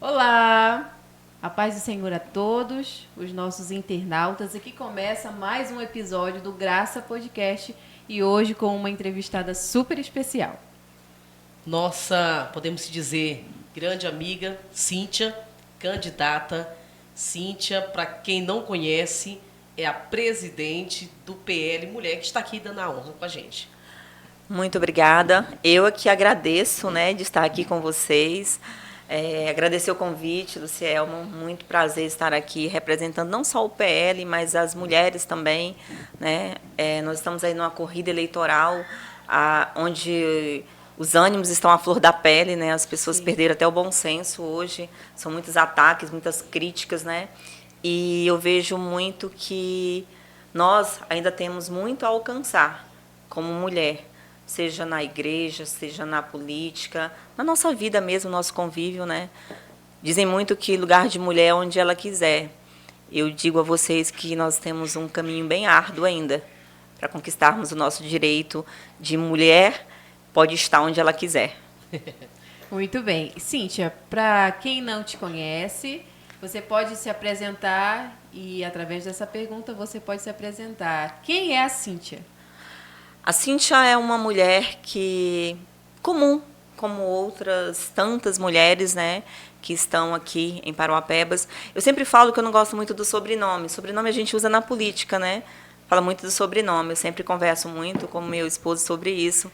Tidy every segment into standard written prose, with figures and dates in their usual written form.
Olá! A paz do Senhor a todos, os nossos internautas. Aqui começa mais um episódio do Graça Podcast e hoje com uma entrevistada super especial. Nossa, podemos dizer, grande amiga, Cíntia, candidata. Cíntia, para quem não conhece, é a presidente do PL Mulher, que está aqui dando a honra com a gente. Muito obrigada. Eu aqui agradeço, de estar aqui com vocês. Agradecer o convite, Lucielmo. Muito prazer estar aqui representando não só o PL, mas as mulheres também. Nós estamos aí numa corrida eleitoral onde os ânimos estão à flor da pele, As pessoas perderam até o bom senso hoje. São muitos ataques, muitas críticas, E eu vejo muito que nós ainda temos muito a alcançar como mulher, seja na igreja, seja na política, na nossa vida mesmo, nosso convívio, Dizem muito que lugar de mulher é onde ela quiser. Eu digo a vocês que nós temos um caminho bem árduo ainda para conquistarmos o nosso direito de mulher pode estar onde ela quiser. Muito bem. Cíntia, para quem não te conhece, você pode se apresentar e, através dessa pergunta, você pode se apresentar. Quem é a Cíntia? A Cíntia é uma mulher comum, como outras tantas mulheres, que estão aqui em Parauapebas. Eu sempre falo que eu não gosto muito do sobrenome. Sobrenome a gente usa na política, Fala muito do sobrenome. Eu sempre converso muito com meu esposo sobre isso.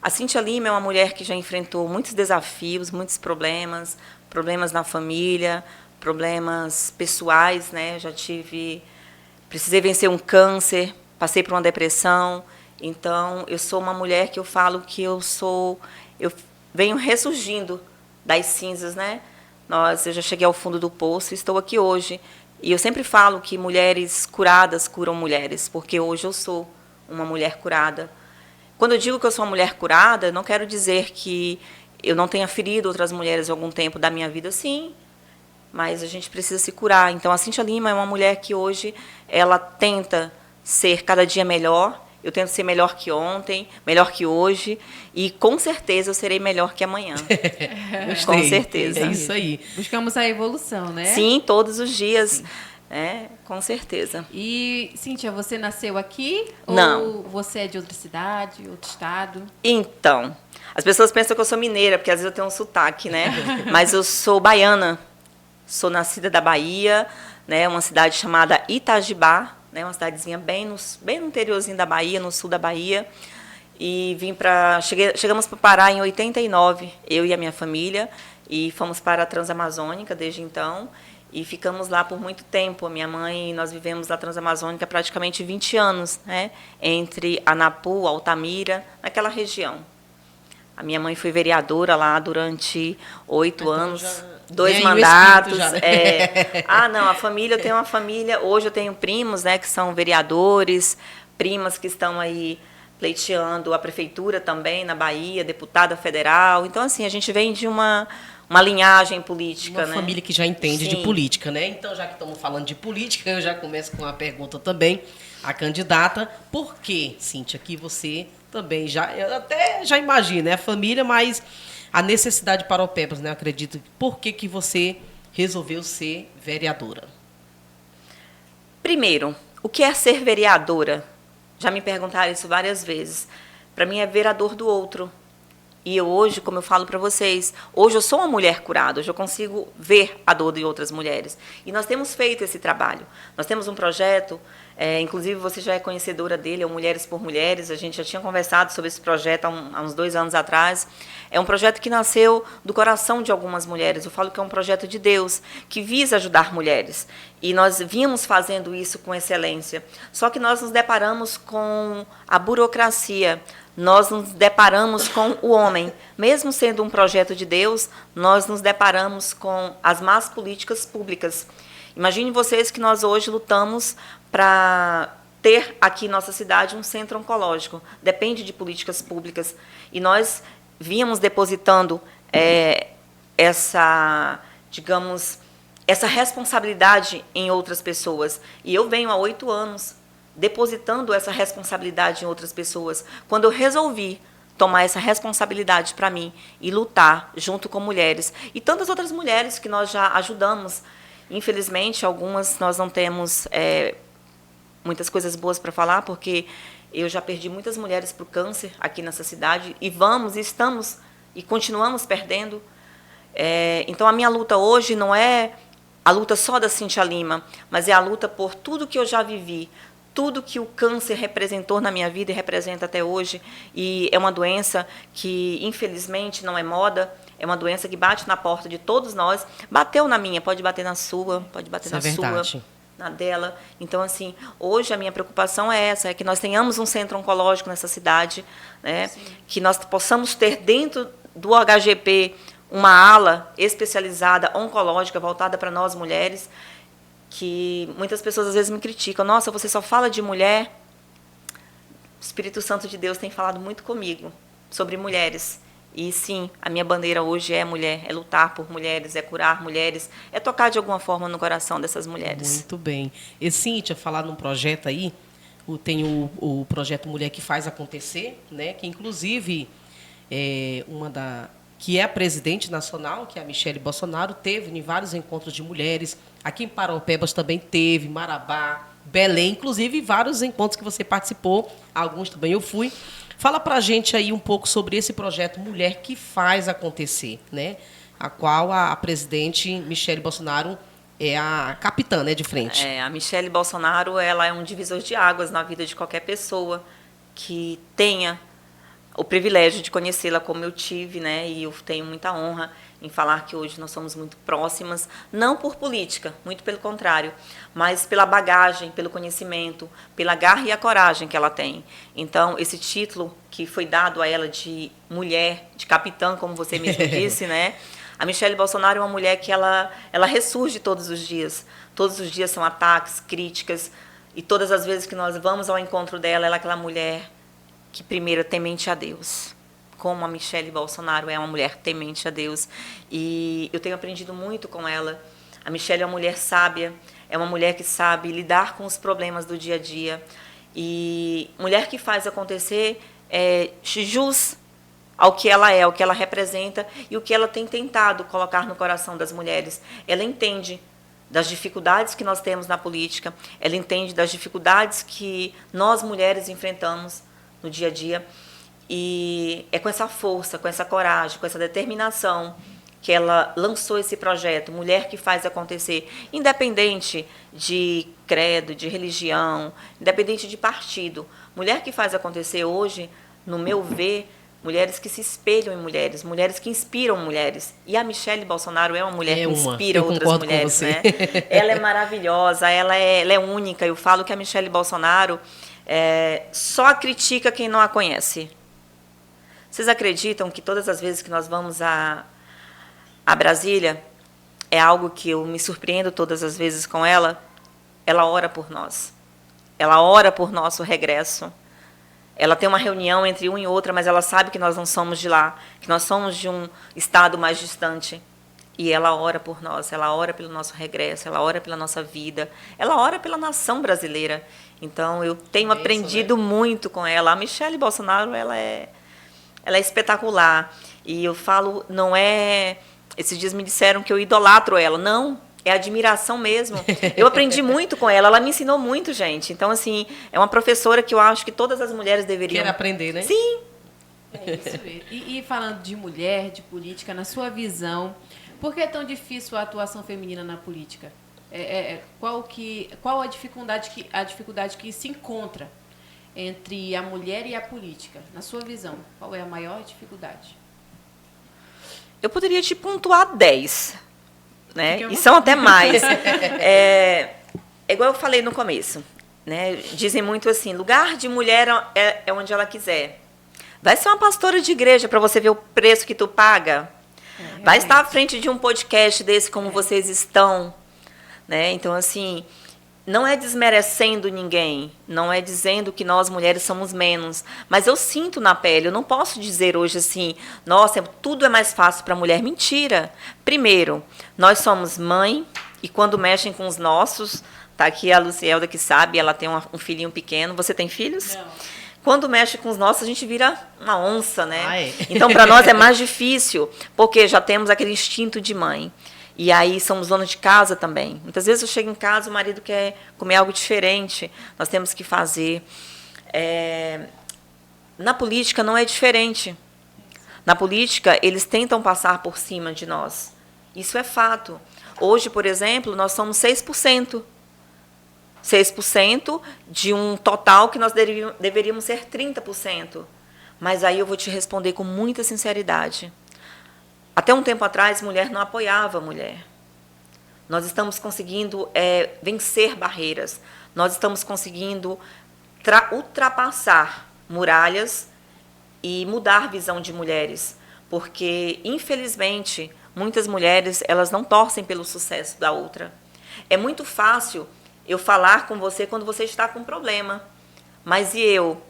A Cíntia Lima é uma mulher que já enfrentou muitos desafios, muitos problemas na família, problemas pessoais, precisei vencer um câncer, passei por uma depressão. Então, eu sou uma mulher que eu falo que eu venho ressurgindo das cinzas, eu já cheguei ao fundo do poço e estou aqui hoje. E eu sempre falo que mulheres curadas curam mulheres, porque hoje eu sou uma mulher curada. Quando eu digo que eu sou uma mulher curada, não quero dizer que eu não tenha ferido outras mulheres em algum tempo da minha vida, sim, mas a gente precisa se curar. Então, a Cíntia Lima é uma mulher que hoje ela tenta ser cada dia melhor. Eu tento ser melhor que ontem, melhor que hoje, e com certeza eu serei melhor que amanhã. Com certeza. É isso aí. Buscamos a evolução, Sim, todos os dias. Com certeza. E, Cíntia, você nasceu aqui? Não. Ou você é de outra cidade, outro estado? Então, as pessoas pensam que eu sou mineira, porque às vezes eu tenho um sotaque, Mas eu sou baiana. Sou nascida da Bahia, uma cidade chamada Itajibá, uma cidadezinha bem no interiorzinho da Bahia, no sul da Bahia. E chegamos para Pará em 89, eu e a minha família, e fomos para a Transamazônica desde então, e ficamos lá por muito tempo. A minha mãe, nós vivemos na Transamazônica praticamente 20 anos, entre Anapu, Altamira, naquela região. A minha mãe foi vereadora lá durante 8 anos, 2 mandatos. Não, a família, eu tenho uma família, hoje eu tenho primos, que são vereadores, primas que estão aí pleiteando a prefeitura também na Bahia, deputada federal. Então, assim, a gente vem de uma linhagem política. Uma família que já entende de política, Então, já que estamos falando de política, eu já começo com uma pergunta também. A candidata, por que, Cíntia, que você também eu até já imagino, a família, mas a necessidade para o Parauapebas, eu acredito. Por que você resolveu ser vereadora? Primeiro, o que é ser vereadora? Já me perguntaram isso várias vezes. Para mim é vereador do outro. E eu hoje, como eu falo para vocês, hoje eu sou uma mulher curada, hoje eu consigo ver a dor de outras mulheres. E nós temos feito esse trabalho. Nós temos um projeto, inclusive você já é conhecedora dele, é o Mulheres por Mulheres, a gente já tinha conversado sobre esse projeto há uns 2 anos atrás. É um projeto que nasceu do coração de algumas mulheres. Eu falo que é um projeto de Deus, que visa ajudar mulheres. E nós vínhamos fazendo isso com excelência. Só que nós nos deparamos com a burocracia, nós nos deparamos com o homem. Mesmo sendo um projeto de Deus, nós nos deparamos com as más políticas públicas. Imagine vocês que nós hoje lutamos para ter aqui em nossa cidade um centro oncológico. Depende de políticas públicas. E nós vínhamos depositando essa responsabilidade em outras pessoas. E eu venho há 8 anos depositando essa responsabilidade em outras pessoas. Quando eu resolvi tomar essa responsabilidade para mim e lutar junto com mulheres. E tantas outras mulheres que nós já ajudamos. Infelizmente, algumas nós não temos muitas coisas boas para falar, porque eu já perdi muitas mulheres para o câncer aqui nessa cidade, e estamos e continuamos perdendo. Então, a minha luta hoje não é a luta só da Cíntia Lima, mas é a luta por tudo que eu já vivi, tudo que o câncer representou na minha vida e representa até hoje. E é uma doença que, infelizmente, não é moda, é uma doença que bate na porta de todos nós. Bateu na minha, pode bater na sua, pode bater na sua, na dela. Então, assim, hoje a minha preocupação é essa, é que nós tenhamos um centro oncológico nessa cidade, né? Que nós possamos ter dentro do HGP uma ala especializada oncológica voltada para nós mulheres, que muitas pessoas às vezes me criticam. Nossa, você só fala de mulher. O Espírito Santo de Deus tem falado muito comigo sobre mulheres. E sim, a minha bandeira hoje é mulher, é lutar por mulheres, é curar mulheres, é tocar de alguma forma no coração dessas mulheres. Muito bem. E Cíntia, falar num projeto aí, tem o projeto Mulher que Faz Acontecer, né? Que inclusive que é a presidente nacional, que é a Michele Bolsonaro, teve em vários encontros de mulheres. Aqui em Paraupebas também teve, Marabá, Belém, inclusive vários encontros que você participou, alguns também eu fui. Fala pra gente aí um pouco sobre esse projeto Mulher que Faz Acontecer, né? A qual a presidente Michele Bolsonaro é a capitã, né, de frente. A Michele Bolsonaro, ela é um divisor de águas na vida de qualquer pessoa que tenha o privilégio de conhecê-la como eu tive, né? E eu tenho muita honra em falar que hoje nós somos muito próximas, não por política, muito pelo contrário, mas pela bagagem, pelo conhecimento, pela garra e a coragem que ela tem. Então, esse título que foi dado a ela de mulher, de capitã, como você mesmo disse, né? A Michele Bolsonaro é uma mulher que ela ressurge todos os dias. Todos os dias são ataques, críticas, e todas as vezes que nós vamos ao encontro dela, ela é aquela mulher que primeiro é temente a Deus, como a Michele Bolsonaro é uma mulher temente a Deus. E eu tenho aprendido muito com ela. A Michele é uma mulher sábia, é uma mulher que sabe lidar com os problemas do dia a dia. E mulher que faz acontecer jus ao que ela é, ao que ela representa e o que ela tem tentado colocar no coração das mulheres. Ela entende das dificuldades que nós temos na política, ela entende das dificuldades que nós mulheres enfrentamos no dia a dia, e é com essa força, com essa coragem, com essa determinação que ela lançou esse projeto, Mulher que Faz Acontecer, independente de credo, de religião, independente de partido. Mulher que Faz Acontecer hoje, no meu ver, mulheres que se espelham em mulheres, mulheres que inspiram mulheres. E a Michele Bolsonaro é uma mulher que inspira outras mulheres, né? Ela é maravilhosa, ela é única. Eu falo que a Michele Bolsonaro só critica quem não a conhece. Vocês acreditam que todas as vezes que nós vamos a Brasília, é algo que eu me surpreendo todas as vezes com ela, ela ora por nós. Ela ora por nosso regresso. Ela tem uma reunião entre uma e outra, mas ela sabe que nós não somos de lá, que nós somos de um estado mais distante. E ela ora por nós, ela ora pelo nosso regresso, ela ora pela nossa vida, ela ora pela nação brasileira. Então, eu tenho aprendido muito com ela. A Michele Bolsonaro, ela é espetacular. E eu falo, não é... Esses dias me disseram que eu idolatro ela. Não, é admiração mesmo. Eu aprendi muito com ela me ensinou muito, gente. Então, assim, é uma professora que eu acho que todas as mulheres deveriam... Quer aprender, né? Sim. É isso mesmo. E falando de mulher, de política, na sua visão, por que é tão difícil a atuação feminina na política? Qual a dificuldade que se encontra entre a mulher e a política? Na sua visão, qual é a maior dificuldade? Eu poderia te pontuar 10, né? E são até mais. É igual eu falei no começo, né? Dizem muito assim, lugar de mulher é onde ela quiser. Vai ser uma pastora de igreja para você ver o preço que tu paga. Vai estar à frente de um podcast desse como vocês estão, né? Então, assim, não é desmerecendo ninguém, não é dizendo que nós mulheres somos menos, mas eu sinto na pele, eu não posso dizer hoje assim, nossa, tudo é mais fácil para a mulher. Mentira. Primeiro, nós somos mãe e quando mexem com os nossos, tá aqui a Lucielda que sabe, ela tem um filhinho pequeno. Você tem filhos? Não. quando mexe com os nossos, a gente vira uma onça, né? Ah, é. Então, para nós é mais difícil, porque já temos aquele instinto de mãe. E aí somos donos de casa também. Muitas vezes eu chego em casa, o marido quer comer algo diferente, nós temos que fazer. Na política não é diferente. Na política, eles tentam passar por cima de nós. Isso é fato. Hoje, por exemplo, nós somos 6%. 6% de um total que nós deveríamos ser 30%. Mas aí eu vou te responder com muita sinceridade. Até um tempo atrás, mulher não apoiava a mulher. Nós estamos conseguindo vencer barreiras. Nós estamos conseguindo ultrapassar muralhas e mudar a visão de mulheres. Porque, infelizmente, muitas mulheres elas não torcem pelo sucesso da outra. É muito fácil eu falar com você quando você está com problema. Mas e eu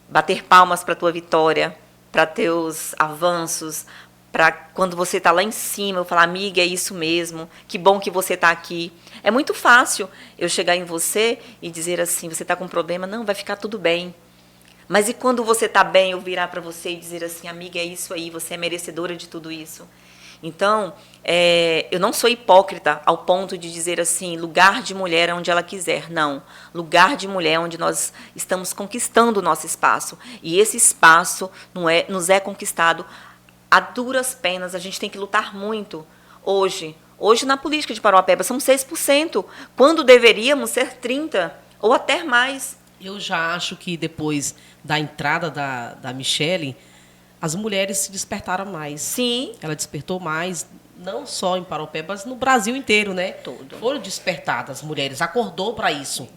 bater palmas para a tua vitória, para teus avanços, para quando você está lá em cima, eu falar, amiga, é isso mesmo, que bom que você está aqui. É muito fácil eu chegar em você e dizer assim, você está com problema? Não, vai ficar tudo bem. Mas e quando você está bem, eu virar para você e dizer assim, amiga, é isso aí, você é merecedora de tudo isso. Então, eu não sou hipócrita ao ponto de dizer assim, lugar de mulher é onde ela quiser. Não, lugar de mulher é onde nós estamos conquistando o nosso espaço. E esse espaço nos é conquistado a duras penas, a gente tem que lutar muito. Hoje na política de Parauapebas, somos 6%, quando deveríamos ser 30%, ou até mais. Eu já acho que depois da entrada da Michele, as mulheres se despertaram mais. Sim. Ela despertou mais, não só em Parauapebas, mas no Brasil inteiro, né? Todo. Foram despertadas as mulheres, acordou para isso.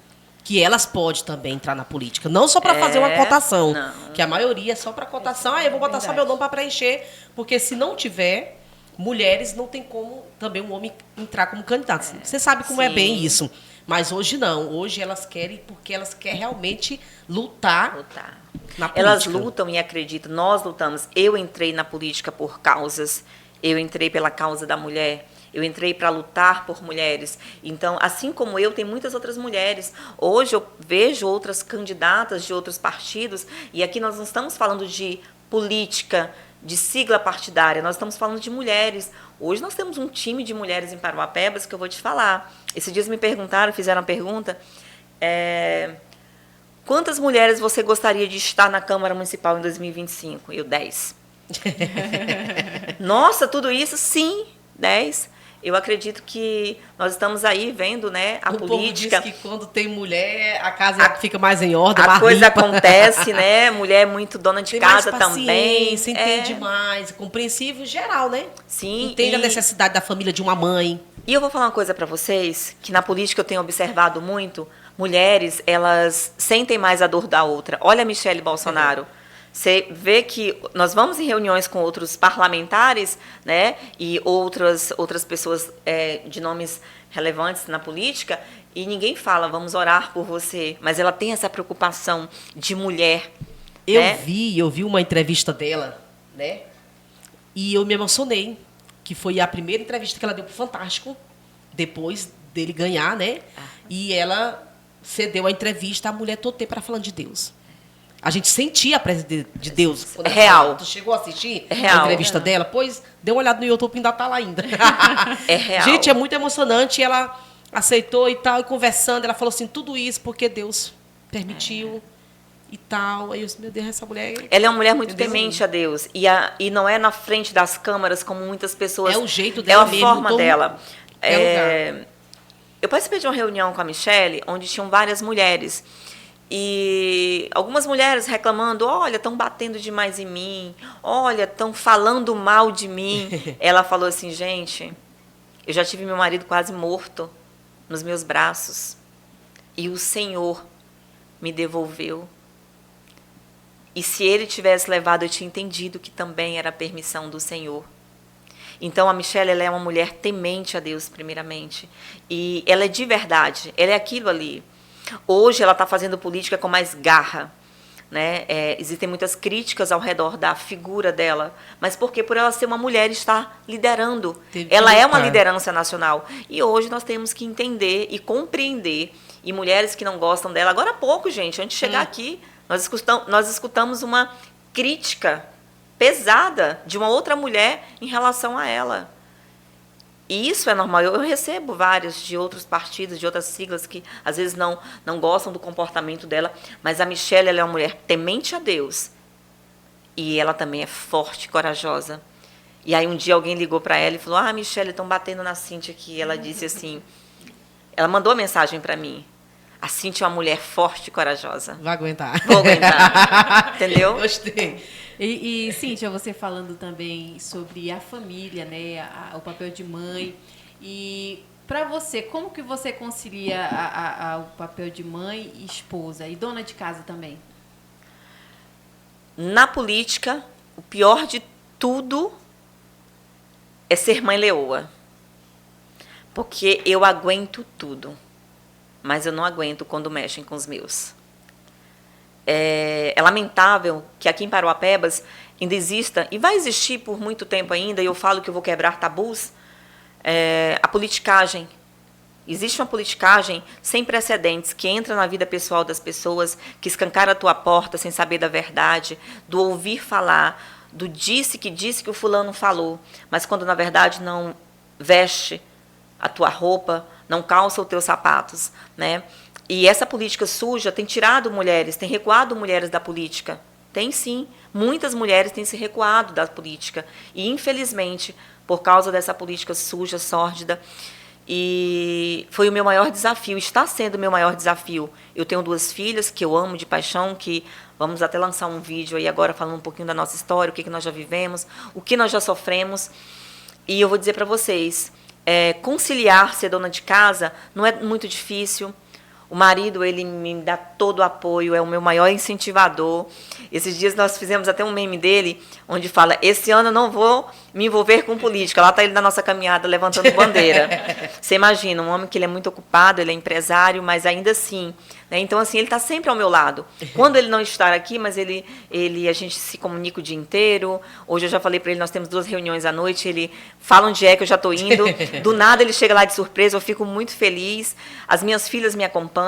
Que elas podem também entrar na política. Não só para fazer uma cotação. Não. Que a maioria é só para cotação. Eu vou botar só meu nome para preencher. Porque se não tiver mulheres, não tem como também um homem entrar como candidato. Você sabe como é bem isso. Mas hoje não. Hoje elas querem porque elas querem realmente lutar. Na política. Elas lutam e acreditam. Nós lutamos. Eu entrei na política por causas. Eu entrei pela causa da mulher. Eu entrei para lutar por mulheres. Então, assim como eu, tem muitas outras mulheres. Hoje eu vejo outras candidatas de outros partidos, e aqui nós não estamos falando de política, de sigla partidária, nós estamos falando de mulheres. Hoje nós temos um time de mulheres em Parauapebas que eu vou te falar. Esses dias me perguntaram, fizeram uma pergunta, quantas mulheres você gostaria de estar na Câmara Municipal em 2025? Eu, 10. Nossa, tudo isso? Sim, 10. Eu acredito que nós estamos aí vendo, né, a política. O povo diz que quando tem mulher, a casa fica mais em ordem, a coisa limpa. Acontece, né? Mulher é muito dona de tem casa mais também. Entende mais, compreensível em geral, né? Sim. Entende a necessidade da família de uma mãe. E eu vou falar uma coisa para vocês, que na política eu tenho observado muito, mulheres, elas sentem mais a dor da outra. Olha a Michele Bolsonaro. Você vê que nós vamos em reuniões com outros parlamentares, né, e outras pessoas de nomes relevantes na política, e ninguém fala, vamos orar por você. Mas ela tem essa preocupação de mulher. Eu né? vi uma entrevista dela, né? E eu me emocionei, que foi a primeira entrevista que ela deu pro Fantástico, depois dele ganhar, né? E ela cedeu a entrevista, a mulher todo tempo para falando de Deus. A gente sentia a presença de Deus. É real. Tu chegou a assistir real. a entrevista dela? Pois, dê uma olhada no YouTube, ainda tá lá ainda. É real. Gente, é muito emocionante. Ela aceitou e tal, e conversando, ela falou assim, tudo isso porque Deus permitiu e tal. Aí eu disse, meu Deus, essa mulher... Ela é uma mulher muito temente a Deus. E não é na frente das câmaras, como muitas pessoas... É o jeito dela é a mesmo. forma dela. Lugar. Eu participei de uma reunião com a Michele, onde tinham várias mulheres. E algumas mulheres reclamando, olha, estão batendo demais em mim, olha, estão falando mal de mim. Ela falou assim, gente, eu já tive meu marido quase morto nos meus braços, e o Senhor me devolveu. E se ele tivesse levado, eu tinha entendido que também era a permissão do Senhor. Então, a Michele, ela é uma mulher temente a Deus, primeiramente. E ela é de verdade, ela é aquilo ali. Hoje ela está fazendo política com mais garra, né? Existem muitas críticas ao redor da figura dela, mas porque por ela ser uma mulher está liderando. Ela é uma liderança nacional. E hoje nós temos que entender e compreender. E mulheres que não gostam dela, agora há pouco, gente, antes de chegar aqui, Nós escutamos uma crítica pesada de uma outra mulher em relação a ela. E isso é normal. Eu recebo vários de outros partidos, de outras siglas, que às vezes não gostam do comportamento dela, mas a Michelle, ela é uma mulher temente a Deus. E ela também é forte, corajosa. E aí um dia alguém ligou para ela e falou: Michelle, estão batendo na Cíntia aqui. Ela disse assim, ela mandou a mensagem para mim: a Cíntia é uma mulher forte e corajosa. Vai aguentar. Vou aguentar. Entendeu? Gostei. E Cíntia, você falando também sobre a família, né, o papel de mãe. E para você, como que você concilia o papel de mãe e esposa e dona de casa também? Na política, o pior de tudo é ser mãe leoa. Porque eu aguento tudo, mas eu não aguento quando mexem com os meus. É lamentável que aqui em Paruapebas ainda exista, e vai existir por muito tempo ainda, e eu falo que eu vou quebrar tabus, a politicagem. Existe uma politicagem sem precedentes, que entra na vida pessoal das pessoas, que escancara a tua porta sem saber da verdade, do ouvir falar, do disse que o fulano falou, mas quando na verdade não veste a tua roupa, não calça os teus sapatos, né? E essa política suja tem tirado mulheres, tem recuado mulheres da política. Tem sim, muitas mulheres têm se recuado da política. E infelizmente, por causa dessa política suja, sórdida, e foi o meu maior desafio, está sendo o meu maior desafio. Eu tenho 2 filhas que eu amo de paixão, que vamos até lançar um vídeo aí agora falando um pouquinho da nossa história, o que nós já vivemos, o que nós já sofremos. E eu vou dizer para vocês, conciliar ser dona de casa não é muito difícil. O marido, ele me dá todo o apoio, é o meu maior incentivador. Esses dias nós fizemos até um meme dele, onde fala: esse ano eu não vou me envolver com política. Lá está ele na nossa caminhada, levantando bandeira. Você imagina, um homem que ele é muito ocupado, ele é empresário, mas ainda assim, né? Então, assim, ele está sempre ao meu lado. Quando ele não está aqui, mas a gente se comunica o dia inteiro. Hoje eu já falei para ele, nós temos 2 reuniões à noite, ele fala onde é que eu já estou indo. Do nada ele chega lá de surpresa, eu fico muito feliz. As minhas filhas me acompanham.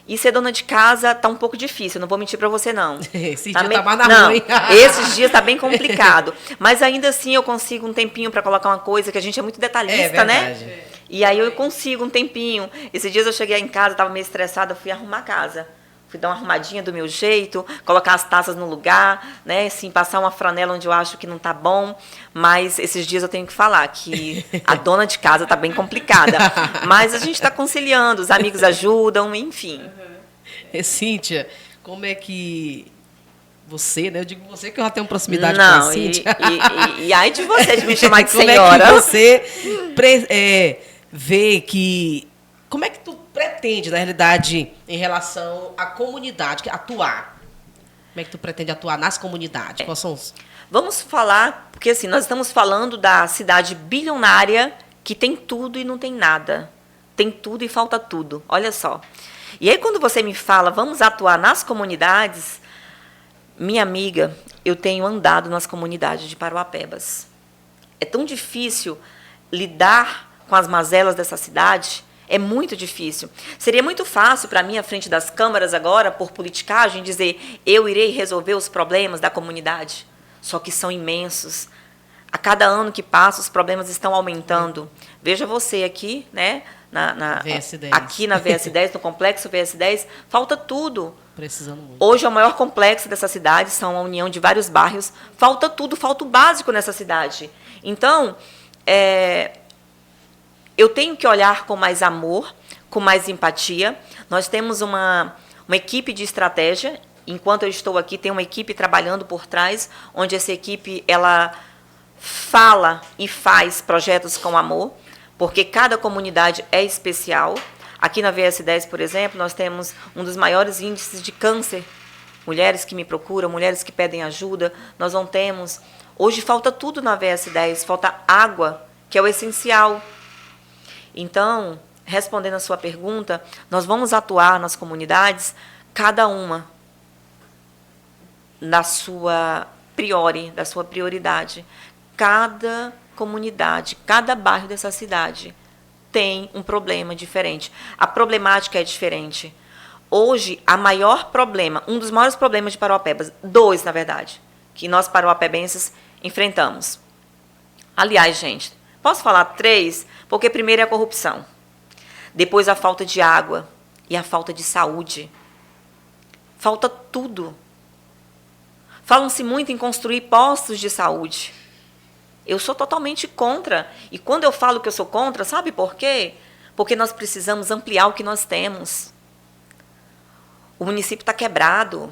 E ser dona de casa está um pouco difícil, não vou mentir para você, não. Esse dia tá mais na não, mãe. esses dias está bem complicado. Mas ainda assim eu consigo um tempinho para colocar uma coisa, que a gente é muito detalhista, né? E aí eu consigo um tempinho. Esses dias eu cheguei em casa, estava meio estressada, fui arrumar a casa. Fui dar uma arrumadinha do meu jeito, colocar as taças no lugar, né? Assim, passar uma franela onde eu acho que não está bom. Mas esses dias eu tenho que falar que a dona de casa está bem complicada. Mas a gente está conciliando, os amigos ajudam, enfim. Cíntia, como é que você, né? Eu digo você que eu já tenho proximidade com a Cíntia. E ai de você de me chamar de como senhora. Como é que você vê que... Como é que tu pretende, na realidade, em relação à comunidade, atuar? Como é que tu pretende atuar nas comunidades? Quais são os... Vamos falar, porque assim, nós estamos falando da cidade bilionária que tem tudo e não tem nada. Tem tudo e falta tudo. Olha só. E aí, quando você me fala, vamos atuar nas comunidades, minha amiga, eu tenho andado nas comunidades de Paruapebas. É tão difícil lidar com as mazelas dessa cidade. É muito difícil. Seria muito fácil para mim, à frente das câmaras agora, por politicagem, dizer: eu irei resolver os problemas da comunidade. Só que são imensos. A cada ano que passa, os problemas estão aumentando. Veja você aqui, né? VS10. Aqui na VS10, no complexo VS10, falta tudo. Precisando muito. Hoje é o maior complexo dessa cidade, são a união de vários bairros. Falta tudo, falta o básico nessa cidade. Então, eu tenho que olhar com mais amor, com mais empatia. Nós temos uma equipe de estratégia. Enquanto eu estou aqui, tem uma equipe trabalhando por trás, onde essa equipe ela fala e faz projetos com amor, porque cada comunidade é especial. Aqui na VS10, por exemplo, nós temos um dos maiores índices de câncer. Mulheres que me procuram, mulheres que pedem ajuda. Nós não temos. Hoje falta tudo na VS10, falta água, que é o essencial. Então, respondendo a sua pergunta, nós vamos atuar nas comunidades, cada uma da sua prioridade. Cada comunidade, cada bairro dessa cidade tem um problema diferente. A problemática é diferente. Hoje, a maior problema, um dos maiores problemas de Parauapebas, 2, na verdade, que nós parauapebenses enfrentamos. Aliás, gente, posso falar 3? Porque primeiro é a corrupção. Depois a falta de água e a falta de saúde. Falta tudo. Falam-se muito em construir postos de saúde. Eu sou totalmente contra. E quando eu falo que eu sou contra, sabe por quê? Porque nós precisamos ampliar o que nós temos. O município está quebrado.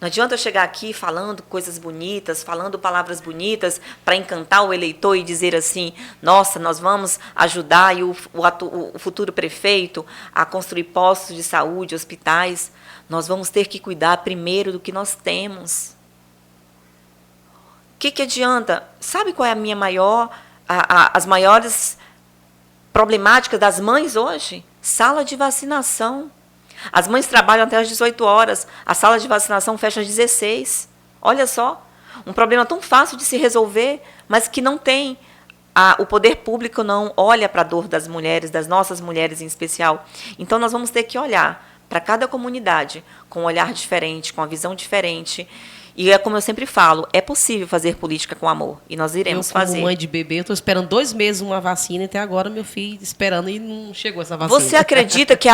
Não adianta eu chegar aqui falando coisas bonitas, falando palavras bonitas para encantar o eleitor e dizer assim, nossa, nós vamos ajudar o futuro prefeito a construir postos de saúde, hospitais. Nós vamos ter que cuidar primeiro do que nós temos. O que adianta? Sabe qual é a minha as maiores problemáticas das mães hoje? Sala de vacinação. As mães trabalham até às 18 horas, a sala de vacinação fecha às 16. Olha só, um problema tão fácil de se resolver, mas que não tem. O poder público não olha para a dor das mulheres, das nossas mulheres em especial. Então, nós vamos ter que olhar para cada comunidade com um olhar diferente, com uma visão diferente. E é como eu sempre falo, é possível fazer política com amor. E nós iremos fazer. Como mãe de bebê, eu estou esperando 2 meses uma vacina, e até agora meu filho esperando e não chegou essa vacina. Você acredita que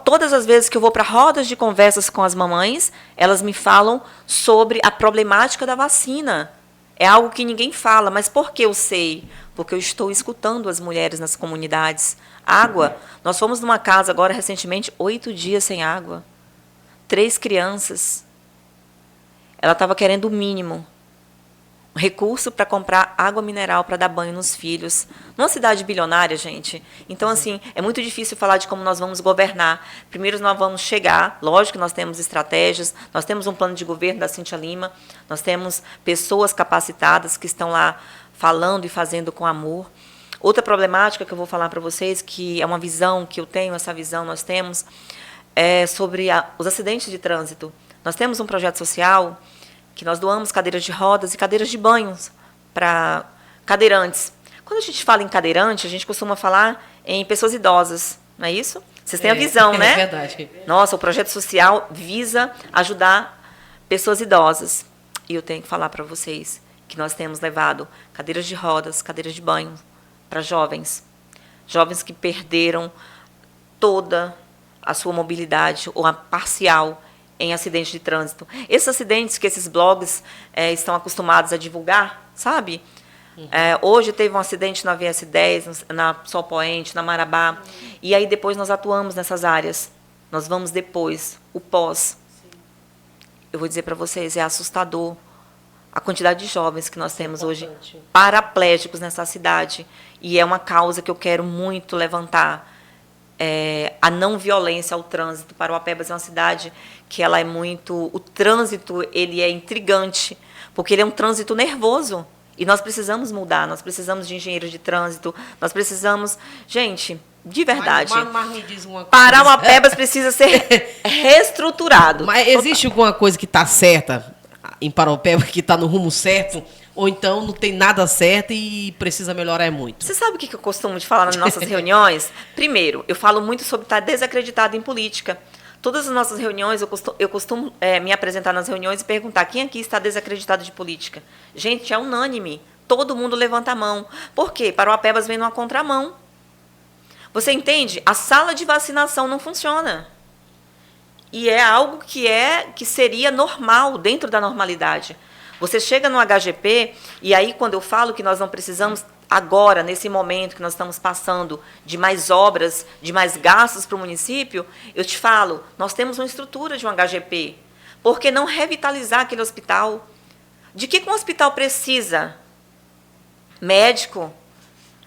todas as vezes que eu vou para rodas de conversas com as mamães, elas me falam sobre a problemática da vacina. É algo que ninguém fala, mas por que eu sei? Porque eu estou escutando as mulheres nas comunidades. Água. Nós fomos numa casa agora, recentemente, 8 dias sem água. 3 crianças. Ela estava querendo o mínimo. Recurso para comprar água mineral para dar banho nos filhos. Numa cidade bilionária, gente. Então, assim, é muito difícil falar de como nós vamos governar. Primeiro, nós vamos chegar. Lógico que nós temos estratégias. Nós temos um plano de governo da Cíntia Lima. Nós temos pessoas capacitadas que estão lá falando e fazendo com amor. Outra problemática que eu vou falar para vocês, que é uma visão que eu tenho, essa visão nós temos, é sobre os acidentes de trânsito. Nós temos um projeto social que nós doamos cadeiras de rodas e cadeiras de banhos para cadeirantes. Quando a gente fala em cadeirante, a gente costuma falar em pessoas idosas, não é isso? Vocês têm a visão, né? É verdade. Nossa, o projeto social visa ajudar pessoas idosas. E eu tenho que falar para vocês que nós temos levado cadeiras de rodas, cadeiras de banho para jovens. Jovens que perderam toda a sua mobilidade ou a parcial em acidentes de trânsito. Esses acidentes que esses blogs estão acostumados a divulgar, sabe? Hoje teve um acidente na VS10, na Sol Poente, na Marabá, e aí depois nós atuamos nessas áreas. Nós vamos depois, o pós. Eu vou dizer para vocês, é assustador a quantidade de jovens que nós temos hoje paraplégicos nessa cidade. E é uma causa que eu quero muito levantar. A não violência ao trânsito. Parauapebas é uma cidade que ela é muito... O trânsito, ele é intrigante, porque ele é um trânsito nervoso. E nós precisamos mudar, nós precisamos de engenheiros de trânsito, nós precisamos... Gente, de verdade, mas me diz uma coisa. Parauapebas precisa ser reestruturado. Mas existe alguma coisa que está certa em Parauapebas, que está no rumo certo? Ou então não tem nada certo e precisa melhorar muito? Você sabe o que eu costumo de falar nas nossas reuniões? Primeiro, eu falo muito sobre estar desacreditado em política. Todas as nossas reuniões, eu costumo me apresentar nas reuniões e perguntar quem aqui está desacreditado de política. Gente, é unânime. Todo mundo levanta a mão. Por quê? Parauapebas vem numa contramão. Você entende? A sala de vacinação não funciona. E é algo que seria normal, dentro da normalidade. Você chega no HGP, e aí quando eu falo que nós não precisamos, agora, nesse momento que nós estamos passando de mais obras, de mais gastos para o município, eu te falo, nós temos uma estrutura de um HGP. Por que não revitalizar aquele hospital? De que um hospital precisa? Médico,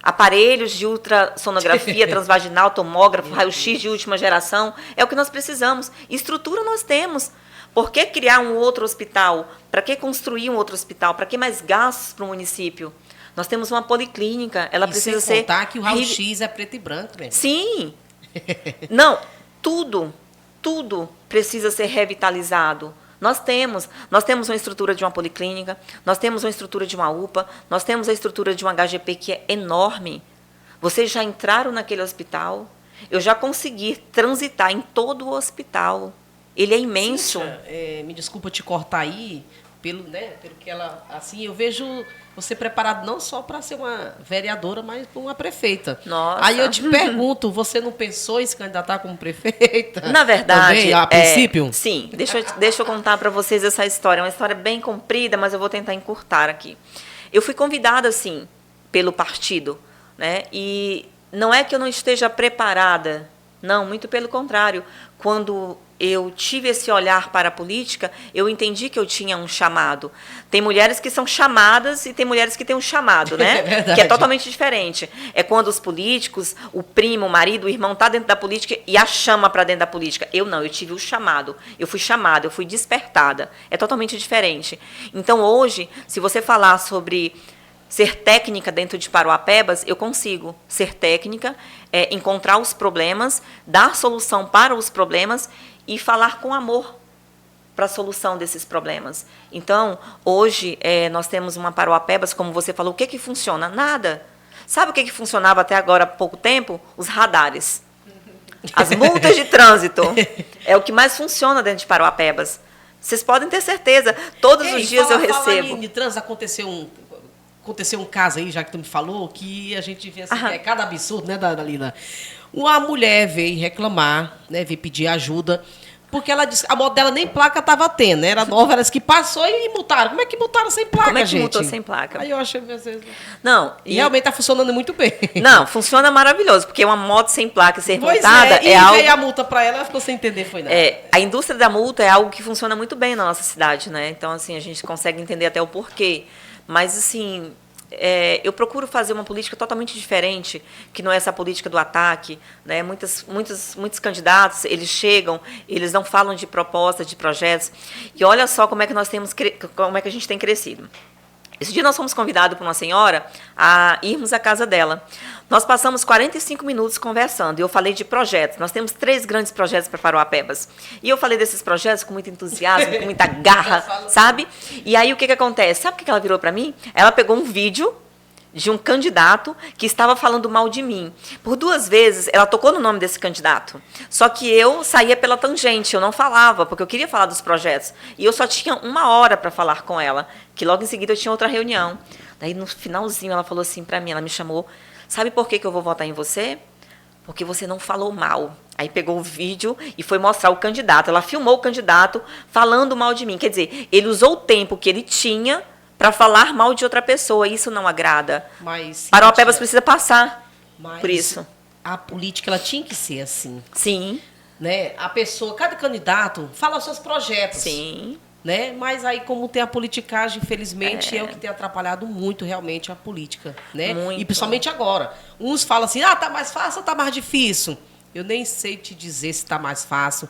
aparelhos de ultrassonografia transvaginal, tomógrafo, raio-x de última geração, é o que nós precisamos. Estrutura nós temos. Por que criar um outro hospital? Para que construir um outro hospital? Para que mais gastos para o município? Nós temos uma policlínica, ela precisa ser... sem contar que o raio-x é preto e branco, né? Sim. Não, tudo precisa ser revitalizado. Nós temos uma estrutura de uma policlínica, nós temos uma estrutura de uma UPA, nós temos a estrutura de um HGP que é enorme. Vocês já entraram naquele hospital? eu já consegui transitar em todo o hospital. Ele é imenso. Cíntia, me desculpa te cortar aí, pelo que ela, assim, eu vejo você preparado não só para ser uma vereadora, mas para uma prefeita. Nossa. Aí eu te pergunto, você não pensou em se candidatar como prefeita? Na verdade, também, a princípio? Sim. Deixa eu contar para vocês essa história. É uma história bem comprida, mas eu vou tentar encurtar aqui. Eu fui convidada, assim, pelo partido, né? E não é que eu não esteja preparada, não, muito pelo contrário. Quando eu tive esse olhar para a política, eu entendi que eu tinha um chamado. Tem mulheres que são chamadas e tem mulheres que têm um chamado, né? É verdade. Que é totalmente diferente. É quando os políticos, o primo, o marido, o irmão está dentro da política e a chama para dentro da política. Eu não, eu tive o chamado. Eu fui chamada, eu fui despertada. É totalmente diferente. Então, hoje, se você falar sobre ser técnica dentro de Paruapebas, eu consigo ser técnica, encontrar os problemas, dar solução para os problemas e falar com amor para a solução desses problemas. Então, hoje, nós temos uma Paruapebas, como você falou, o que funciona? Nada. Sabe o que funcionava até agora há pouco tempo? Os radares. As multas de trânsito. É o que mais funciona dentro de Paruapebas. Vocês podem ter certeza, todos os dias eu recebo. De trânsito, aconteceu um caso aí, já que tu me falou, que a gente vê assim, que é cada absurdo, né, Dalila? Uma mulher veio reclamar, né, veio pedir ajuda, porque ela disse a moto dela nem placa estava tendo, né? Era nova, elas que passou e multaram. Como é que multaram sem placa, Como é que gente? multou sem placa? Aí eu achei, às vezes... Não. E realmente está funcionando muito bem. Não, funciona maravilhoso, porque uma moto sem placa ser Pois multada e algo... veio a multa para ela ficou sem entender, foi nada. A indústria da multa é algo que funciona muito bem na nossa cidade, né? Então, assim, a gente consegue entender até o porquê. Mas, assim... eu procuro fazer uma política totalmente diferente, que não é essa política do ataque, né? Muitos candidatos, eles chegam, eles não falam de proposta, de projetos, e olha só como é que a gente tem crescido. Esse dia nós fomos convidados por uma senhora a irmos à casa dela. Nós passamos 45 minutos conversando, e eu falei de projetos. Nós temos 3 grandes projetos para Paruapebas. E eu falei desses projetos com muito entusiasmo, com muita garra, sabe? E aí o que acontece? Sabe o que ela virou para mim? Ela pegou um vídeo de um candidato que estava falando mal de mim. Por 2 vezes, ela tocou no nome desse candidato. Só que eu saía pela tangente, eu não falava, porque eu queria falar dos projetos. E eu só tinha 1 hora para falar com ela, que logo em seguida eu tinha outra reunião. Daí, no finalzinho, ela falou assim para mim, ela me chamou, sabe por que eu vou votar em você? Porque você não falou mal. Aí pegou o vídeo e foi mostrar o candidato. Ela filmou o candidato falando mal de mim. Quer dizer, ele usou o tempo que ele tinha para falar mal de outra pessoa. Isso não agrada. Mas, Paruapebas precisa passar por isso. A política, ela tinha que ser assim. Sim. Né? A pessoa, cada candidato, fala os seus projetos. Sim. Né? Mas aí, como tem a politicagem, infelizmente, é o que tem atrapalhado muito, realmente, a política. Né? Muito. E principalmente agora. Uns falam assim, tá mais fácil ou tá mais difícil? Eu nem sei te dizer se tá mais fácil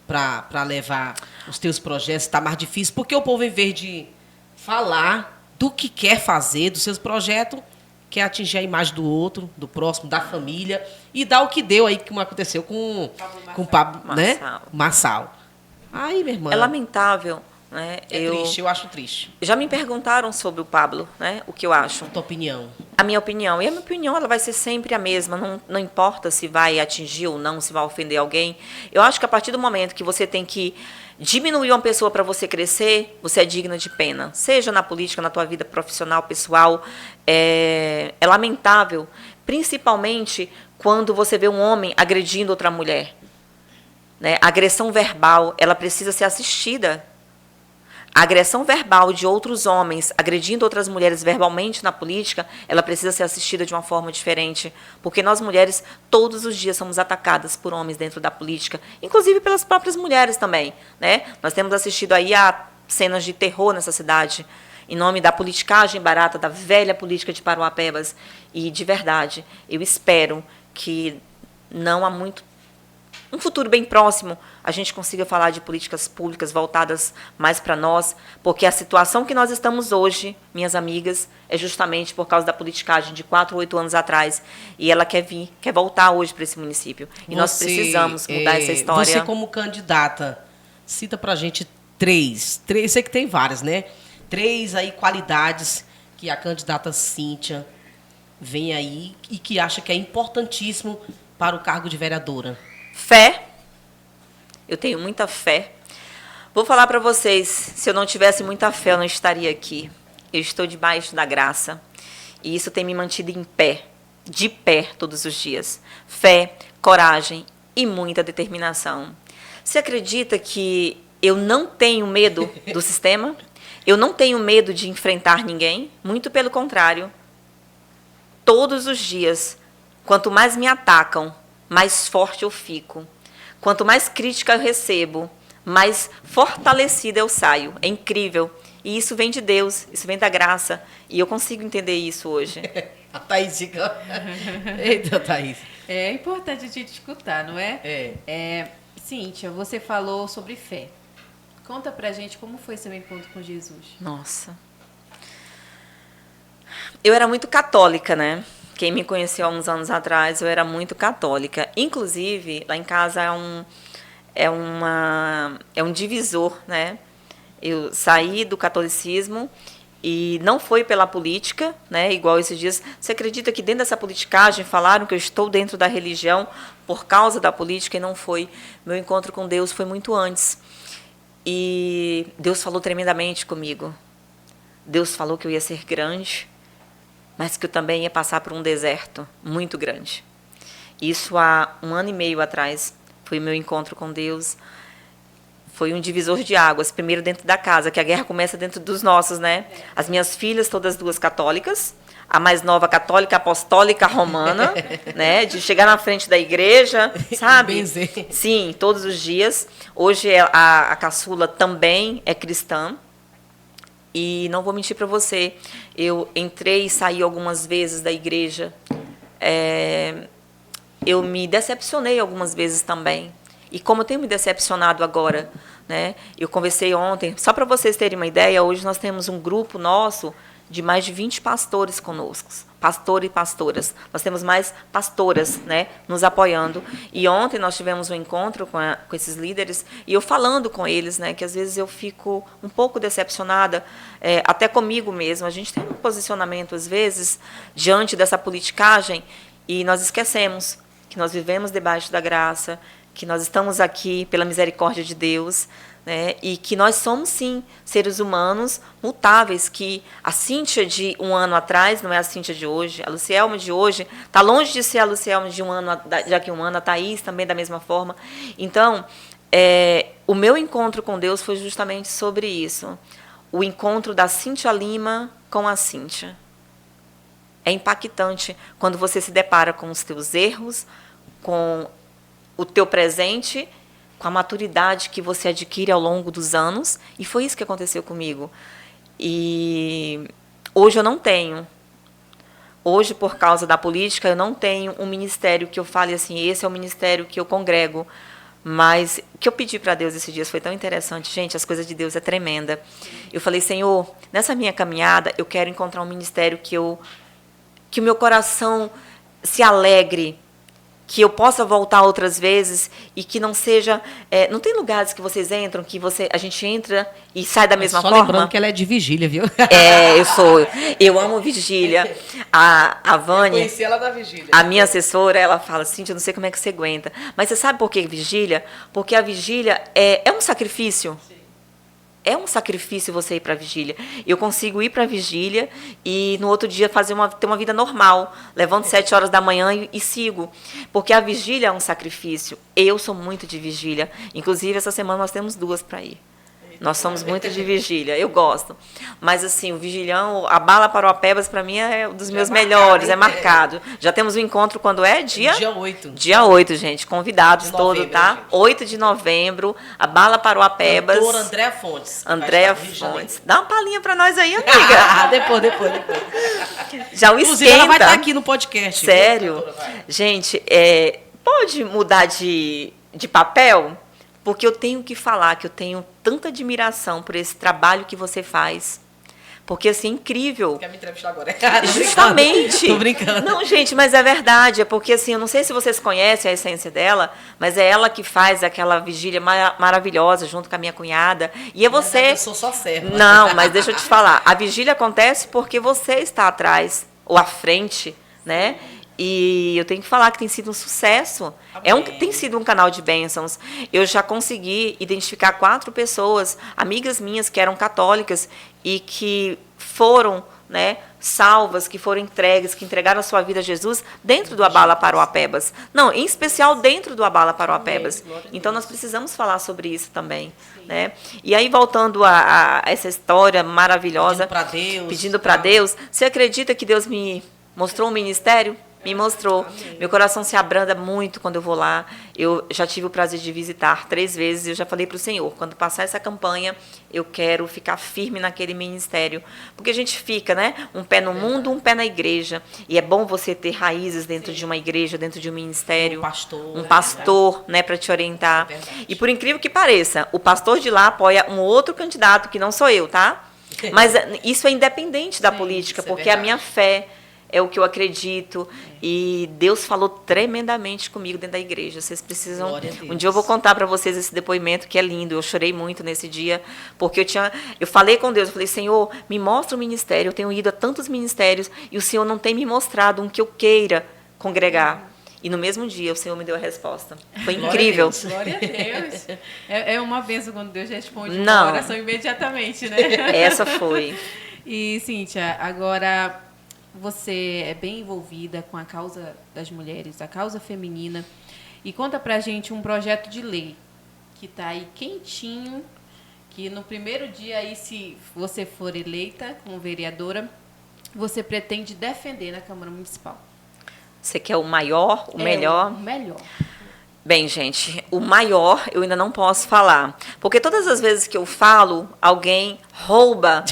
para levar os teus projetos, se tá mais difícil, porque o povo, em vez de falar do que quer fazer, dos seus projetos, quer atingir a imagem do outro, do próximo, da família, e dar o que deu aí, como aconteceu com o Pablo Marçal. Aí, minha irmã... É lamentável, né? Triste, eu acho triste. Já me perguntaram sobre o Pablo, né? O que eu acho. A tua opinião. A minha opinião. E a minha opinião, ela vai ser sempre a mesma. Não importa se vai atingir ou não, se vai ofender alguém. Eu acho que a partir do momento que você tem que diminuir uma pessoa para você crescer, você é digna de pena. Seja na política, na tua vida profissional, pessoal. É lamentável, principalmente quando você vê um homem agredindo outra mulher. Né? A agressão verbal, ela precisa ser assistida. A agressão verbal de outros homens agredindo outras mulheres verbalmente na política, ela precisa ser assistida de uma forma diferente. Porque nós, mulheres, todos os dias somos atacadas por homens dentro da política, inclusive pelas próprias mulheres também. Né? Nós temos assistido aí a cenas de terror nessa cidade, em nome da politicagem barata, da velha política de Paruapebas. E, de verdade, eu espero que não há um futuro bem próximo, a gente consiga falar de políticas públicas voltadas mais para nós, porque a situação que nós estamos hoje, minhas amigas, é justamente por causa da politicagem de 4 ou 8 anos atrás, e ela quer voltar hoje para esse município. E nós precisamos mudar essa história. Você, como candidata, cita para a gente 3, sei que tem várias, né? 3 aí qualidades que a candidata Cíntia vem aí e que acha que é importantíssimo para o cargo de vereadora? Fé. Eu tenho muita fé. Vou falar para vocês, se eu não tivesse muita fé, eu não estaria aqui. Eu estou debaixo da graça. E isso tem me mantido em pé, de pé todos os dias. Fé, coragem e muita determinação. Você acredita que eu não tenho medo do sistema? Eu não tenho medo de enfrentar ninguém? Muito pelo contrário. Todos os dias, quanto mais me atacam, mais forte eu fico. Quanto mais crítica eu recebo, mais fortalecida eu saio. É incrível. E isso vem de Deus, isso vem da graça. E eu consigo entender isso hoje. A Thaís fica... Eita, Thaís. É importante a gente escutar, não é? Cíntia, você falou sobre fé. Conta pra gente como foi seu encontro com Jesus. Nossa. Eu era muito católica, né? Quem me conheceu há uns anos atrás, eu era muito católica. Inclusive, lá em casa é um divisor, né? Eu saí do catolicismo e não foi pela política, né? Igual esses dias. Você acredita que dentro dessa politicagem falaram que eu estou dentro da religião por causa da política e não foi? Meu encontro com Deus foi muito antes. E Deus falou tremendamente comigo. Deus falou que eu ia ser grande, mas que eu também ia passar por um deserto muito grande. Isso há 1 ano e meio atrás foi meu encontro com Deus. Foi um divisor de águas, primeiro dentro da casa, que a guerra começa dentro dos nossos, né? As minhas filhas, todas duas católicas, a mais nova católica apostólica romana, né? De chegar na frente da igreja, sabe? Benzer. Sim, todos os dias. Hoje a caçula também é cristã. E não vou mentir para você, eu entrei e saí algumas vezes da igreja. Eu me decepcionei algumas vezes também. E como eu tenho me decepcionado agora, né? Eu conversei ontem, só para vocês terem uma ideia, hoje nós temos um grupo nosso de mais de 20 pastores conosco, pastor e pastoras. Nós temos mais pastoras, né, nos apoiando. E ontem nós tivemos um encontro com esses líderes e eu falando com eles, né, que às vezes eu fico um pouco decepcionada, até comigo mesmo. A gente tem um posicionamento, às vezes, diante dessa politicagem e nós esquecemos que nós vivemos debaixo da graça, que nós estamos aqui pela misericórdia de Deus, né? E que nós somos, sim, seres humanos mutáveis, que a Cíntia de 1 ano atrás não é a Cíntia de hoje, a Lucielma de hoje está longe de ser a Lucielma de 1 ano, daqui a 1 ano, a Thaís também da mesma forma. Então, o meu encontro com Deus foi justamente sobre isso, o encontro da Cíntia Lima com a Cíntia. É impactante quando você se depara com os teus erros, com o teu presente, com a maturidade que você adquire ao longo dos anos. E foi isso que aconteceu comigo. E hoje eu não tenho. Hoje, por causa da política, eu não tenho um ministério que eu fale assim, esse é o ministério que eu congrego. Mas o que eu pedi para Deus esses dias foi tão interessante. Gente, as coisas de Deus é tremenda. Eu falei, Senhor, nessa minha caminhada, eu quero encontrar um ministério que o meu coração se alegre, que eu possa voltar outras vezes e que não seja... não tem lugares que vocês entram, que a gente entra e sai da mesma forma? Só lembrando que ela é de vigília, viu? Eu amo vigília. A Vânia, eu conheci ela da vigília. A minha assessora, ela fala, Cíntia, eu não sei como é que você aguenta. Mas você sabe por que vigília? Porque a vigília é um sacrifício. Sim. É um sacrifício você ir para a vigília. Eu consigo ir para a vigília e no outro dia ter uma vida normal. Levanto 7 horas da manhã e sigo. Porque a vigília é um sacrifício. Eu sou muito de vigília. Inclusive, essa semana nós temos 2 para ir. Nós somos muito de vigília. Eu gosto. Mas, assim, o vigilhão, a Bala Paroapebas, para mim, é um dos meus melhores. É marcado. Já temos um encontro quando é? Dia 8. Dia 8, gente. Convidados todos, tá? Gente. 8 de novembro, a Bala Paroapebas. Doutora Andréa Fontes. Andréa Fontes. Dá uma palhinha para nós aí, amiga. Depois. Já o Inclusive, esquenta. ela vai estar aqui no podcast. Sério? Gente, pode mudar de papel? Porque eu tenho que falar que eu tenho tanta admiração por esse trabalho que você faz. Porque, assim, é incrível. Quer me entrevistar agora? Justamente. Tô brincando. Não, gente, mas é verdade. É porque, assim, eu não sei se vocês conhecem a essência dela, mas é ela que faz aquela vigília maravilhosa junto com a minha cunhada. E é você... Eu sou só serva. Não, mas deixa eu te falar. A vigília acontece porque você está atrás ou à frente, né? E eu tenho que falar que tem sido um sucesso. Tem sido um canal de bênçãos. Eu já consegui identificar 4 pessoas, amigas minhas que eram católicas e que foram, né, salvas, que foram entregues, que entregaram a sua vida a Jesus dentro do Abala Paroapebas. Não, em especial dentro do Abala Paroapebas. Então, nós precisamos falar sobre isso também. Né? E aí, voltando a essa história maravilhosa, pedindo para Deus, você acredita que Deus me mostrou um ministério? Me mostrou. Meu coração se abranda muito quando eu vou lá. Eu já tive o prazer de visitar 3 vezes. Eu já falei para o Senhor, quando passar essa campanha, eu quero ficar firme naquele ministério. Porque a gente fica, né? Um pé no mundo, um pé na igreja. E é bom você ter raízes dentro de uma igreja, dentro de um ministério. Um pastor, né, para te orientar. E por incrível que pareça, o pastor de lá apoia um outro candidato, que não sou eu, tá? Mas isso é independente da política, porque a minha fé é o que eu acredito. E Deus falou tremendamente comigo dentro da igreja. Vocês precisam... Um dia eu vou contar para vocês esse depoimento, que é lindo. Eu chorei muito nesse dia, porque eu falei com Deus, eu falei, Senhor, me mostra o ministério. Eu tenho ido a tantos ministérios e o Senhor não tem me mostrado um que eu queira congregar. E no mesmo dia o Senhor me deu a resposta. Foi incrível. Glória a Deus. É uma bênção quando Deus responde uma oração imediatamente, né? Essa foi. E, Cíntia, agora... Você é bem envolvida com a causa das mulheres, a causa feminina. E conta pra gente um projeto de lei que está aí quentinho, que no primeiro dia, aí, se você for eleita como vereadora, você pretende defender na Câmara Municipal. Você quer o maior, o melhor? O melhor. Bem, gente, o maior eu ainda não posso falar. Porque todas as vezes que eu falo, alguém rouba.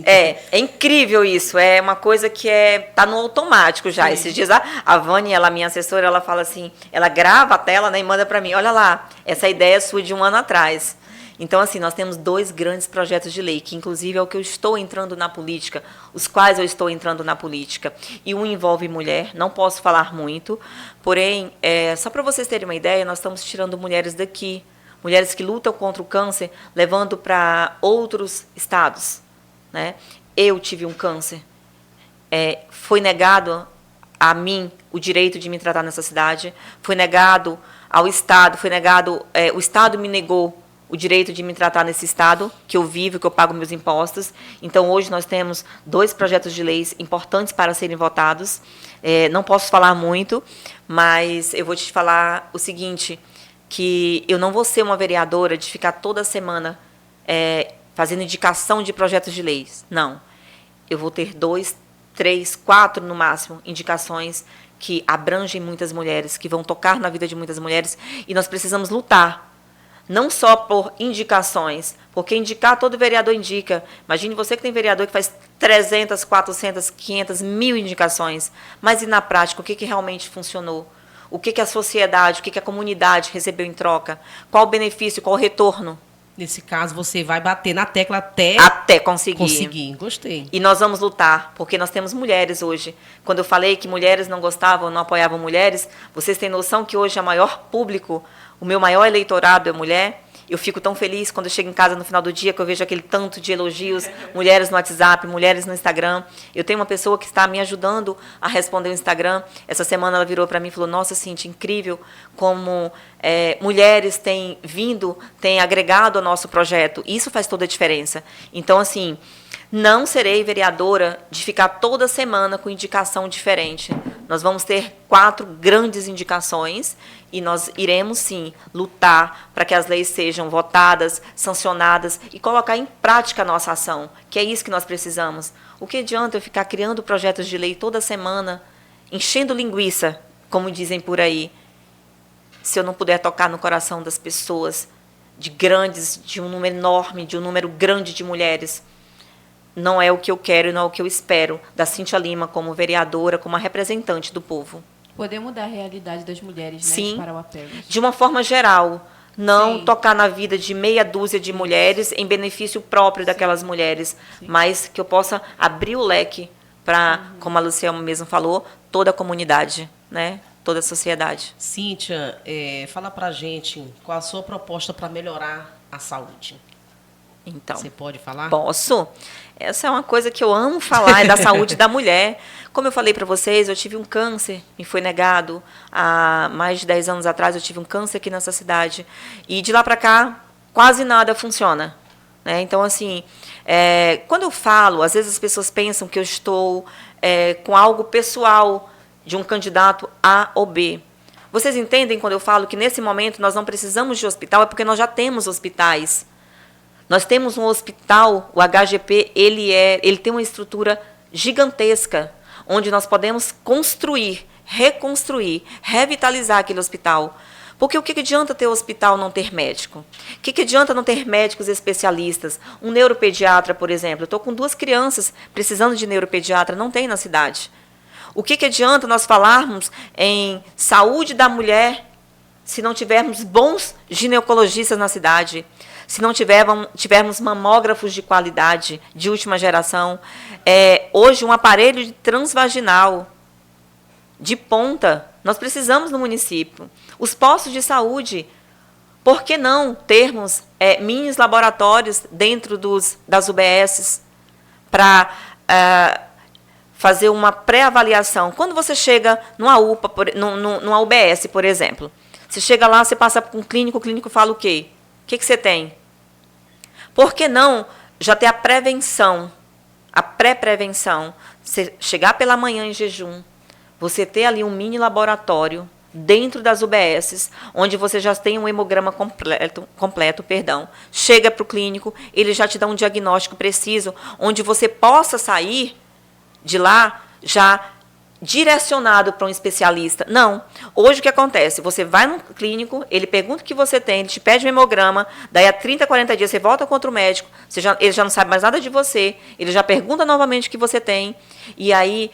É incrível isso. É uma coisa que tá no automático já. Sim. Esses dias a Vânia, ela, minha assessora, ela fala assim, ela grava a tela, né, e manda para mim, olha lá, essa ideia é sua de 1 ano atrás. Então, assim, nós temos 2 grandes projetos de lei, que inclusive é o que eu estou entrando na política, os quais eu estou entrando na política. E um envolve mulher, não posso falar muito, porém, só para vocês terem uma ideia, nós estamos tirando mulheres daqui, mulheres que lutam contra o câncer, levando para outros estados. Né? Eu tive um câncer, foi negado a mim o direito de me tratar nessa cidade, foi negado ao Estado, o Estado me negou o direito de me tratar nesse estado, que eu vivo, que eu pago meus impostos. Então, hoje nós temos 2 projetos de leis importantes para serem votados. Não posso falar muito, mas eu vou te falar o seguinte, que eu não vou ser uma vereadora de ficar toda semana fazendo indicação de projetos de leis. Não. Eu vou ter 2, 3, 4, no máximo, indicações que abrangem muitas mulheres, que vão tocar na vida de muitas mulheres, e nós precisamos lutar. Não só por indicações, porque indicar, todo vereador indica. Imagine você que tem vereador que faz 300, 400, 500, 1000 indicações. Mas e na prática, o que realmente funcionou? O que a sociedade, o que a comunidade recebeu em troca? Qual o benefício, qual o retorno? Nesse caso, você vai bater na tecla até conseguir. Gostei. E nós vamos lutar, porque nós temos mulheres hoje. Quando eu falei que mulheres não gostavam, não apoiavam mulheres, vocês têm noção que hoje é o maior público, o meu maior eleitorado é mulher? Eu fico tão feliz quando eu chego em casa no final do dia, que eu vejo aquele tanto de elogios, mulheres no WhatsApp, mulheres no Instagram. Eu tenho uma pessoa que está me ajudando a responder o Instagram. Essa semana ela virou para mim e falou, nossa, Cíntia, incrível como mulheres têm vindo, têm agregado ao nosso projeto. Isso faz toda a diferença. Então, assim, não serei vereadora de ficar toda semana com indicação diferente. Nós vamos ter 4 grandes indicações e nós iremos, sim, lutar para que as leis sejam votadas, sancionadas e colocar em prática a nossa ação, que é isso que nós precisamos. O que adianta eu ficar criando projetos de lei toda semana, enchendo linguiça, como dizem por aí, se eu não puder tocar no coração das pessoas, de um número enorme, de um número grande de mulheres? Não é o que eu quero e não é o que eu espero da Cíntia Lima como vereadora, como a representante do povo. Poder mudar a realidade das mulheres, né, sim, de Parauapebas. De uma forma geral. Não sim, tocar na vida de meia dúzia de mulheres em benefício próprio daquelas mulheres, sim, mas que eu possa abrir o leque para, como a Luciana mesmo falou, toda a comunidade, né? Toda a sociedade. Cíntia, fala pra gente qual a sua proposta para melhorar a saúde. Então, você pode falar? Posso. Essa é uma coisa que eu amo falar, é da saúde da mulher. Como eu falei para vocês, eu tive um câncer, me foi negado. Há mais de 10 anos atrás, eu tive um câncer aqui nessa cidade. E de lá para cá, quase nada funciona. Né? Então, assim, quando eu falo, às vezes as pessoas pensam que eu estou com algo pessoal de um candidato A ou B. Vocês entendem quando eu falo que, nesse momento, nós não precisamos de hospital, é porque nós já temos hospitais. Nós temos um hospital, o HGP, ele tem uma estrutura gigantesca, onde nós podemos construir, reconstruir, revitalizar aquele hospital. Porque o que adianta ter hospital não ter médico? O que adianta não ter médicos especialistas? Um neuropediatra, por exemplo. Eu estou com 2 crianças precisando de neuropediatra, não tem na cidade. O que adianta nós falarmos em saúde da mulher se não tivermos bons ginecologistas na cidade? Se não tivermos mamógrafos de qualidade, de última geração? Hoje, um aparelho transvaginal de ponta, nós precisamos no município. Os postos de saúde, por que não termos mini laboratórios dentro das UBSs para fazer uma pré-avaliação? Quando você chega numa UPA, numa UBS, por exemplo, você chega lá, você passa por um clínico, o clínico fala o quê? O que você tem? Por que não já ter a prevenção, a pré-prevenção? Você chegar pela manhã em jejum, você ter ali um mini laboratório dentro das UBSs, onde você já tem um hemograma completo, chega para o clínico, ele já te dá um diagnóstico preciso, onde você possa sair de lá já direcionado para um especialista. Não. Hoje o que acontece? Você vai no clínico, ele pergunta o que você tem, ele te pede um hemograma, daí a 30, 40 dias você volta contra o médico, ele já não sabe mais nada de você, ele já pergunta novamente o que você tem, e aí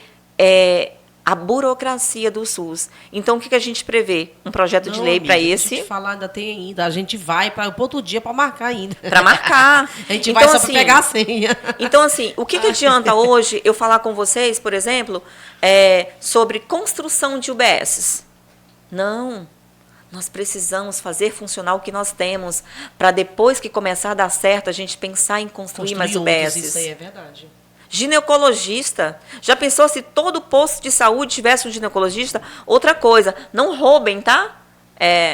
a burocracia do SUS. Então, o que a gente prevê? Um projeto de lei para esse... Deixa eu te falar, ainda tem ainda. A gente vai para outro dia para marcar ainda. Para marcar. A gente vai só para pegar a senha. Então, assim, o que adianta hoje eu falar com vocês, por exemplo, sobre construção de UBSs? Não. Nós precisamos fazer funcionar o que nós temos para, depois que começar a dar certo, a gente pensar em construir mais UBSs. Isso aí é verdade. Ginecologista. Já pensou se todo posto de saúde tivesse um ginecologista? Outra coisa, não roubem, tá?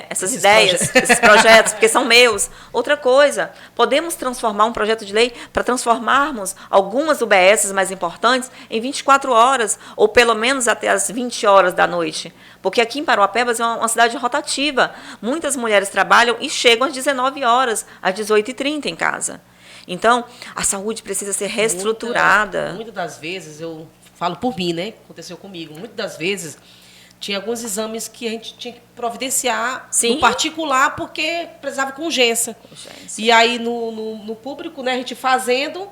Essas ideias, esses projetos, porque são meus. Outra coisa, podemos transformar um projeto de lei para transformarmos algumas UBSs mais importantes em 24 horas, ou pelo menos até as 20 horas da noite. Porque aqui em Parauapebas é uma cidade rotativa. Muitas mulheres trabalham e chegam às 19 horas, às 18h30 em casa. Então, a saúde precisa ser reestruturada. Muitas das vezes, eu falo por mim, né? Aconteceu comigo. Muitas das vezes, tinha alguns exames que a gente tinha que providenciar no particular, porque precisava com urgência. E aí, no público, né, a gente fazendo,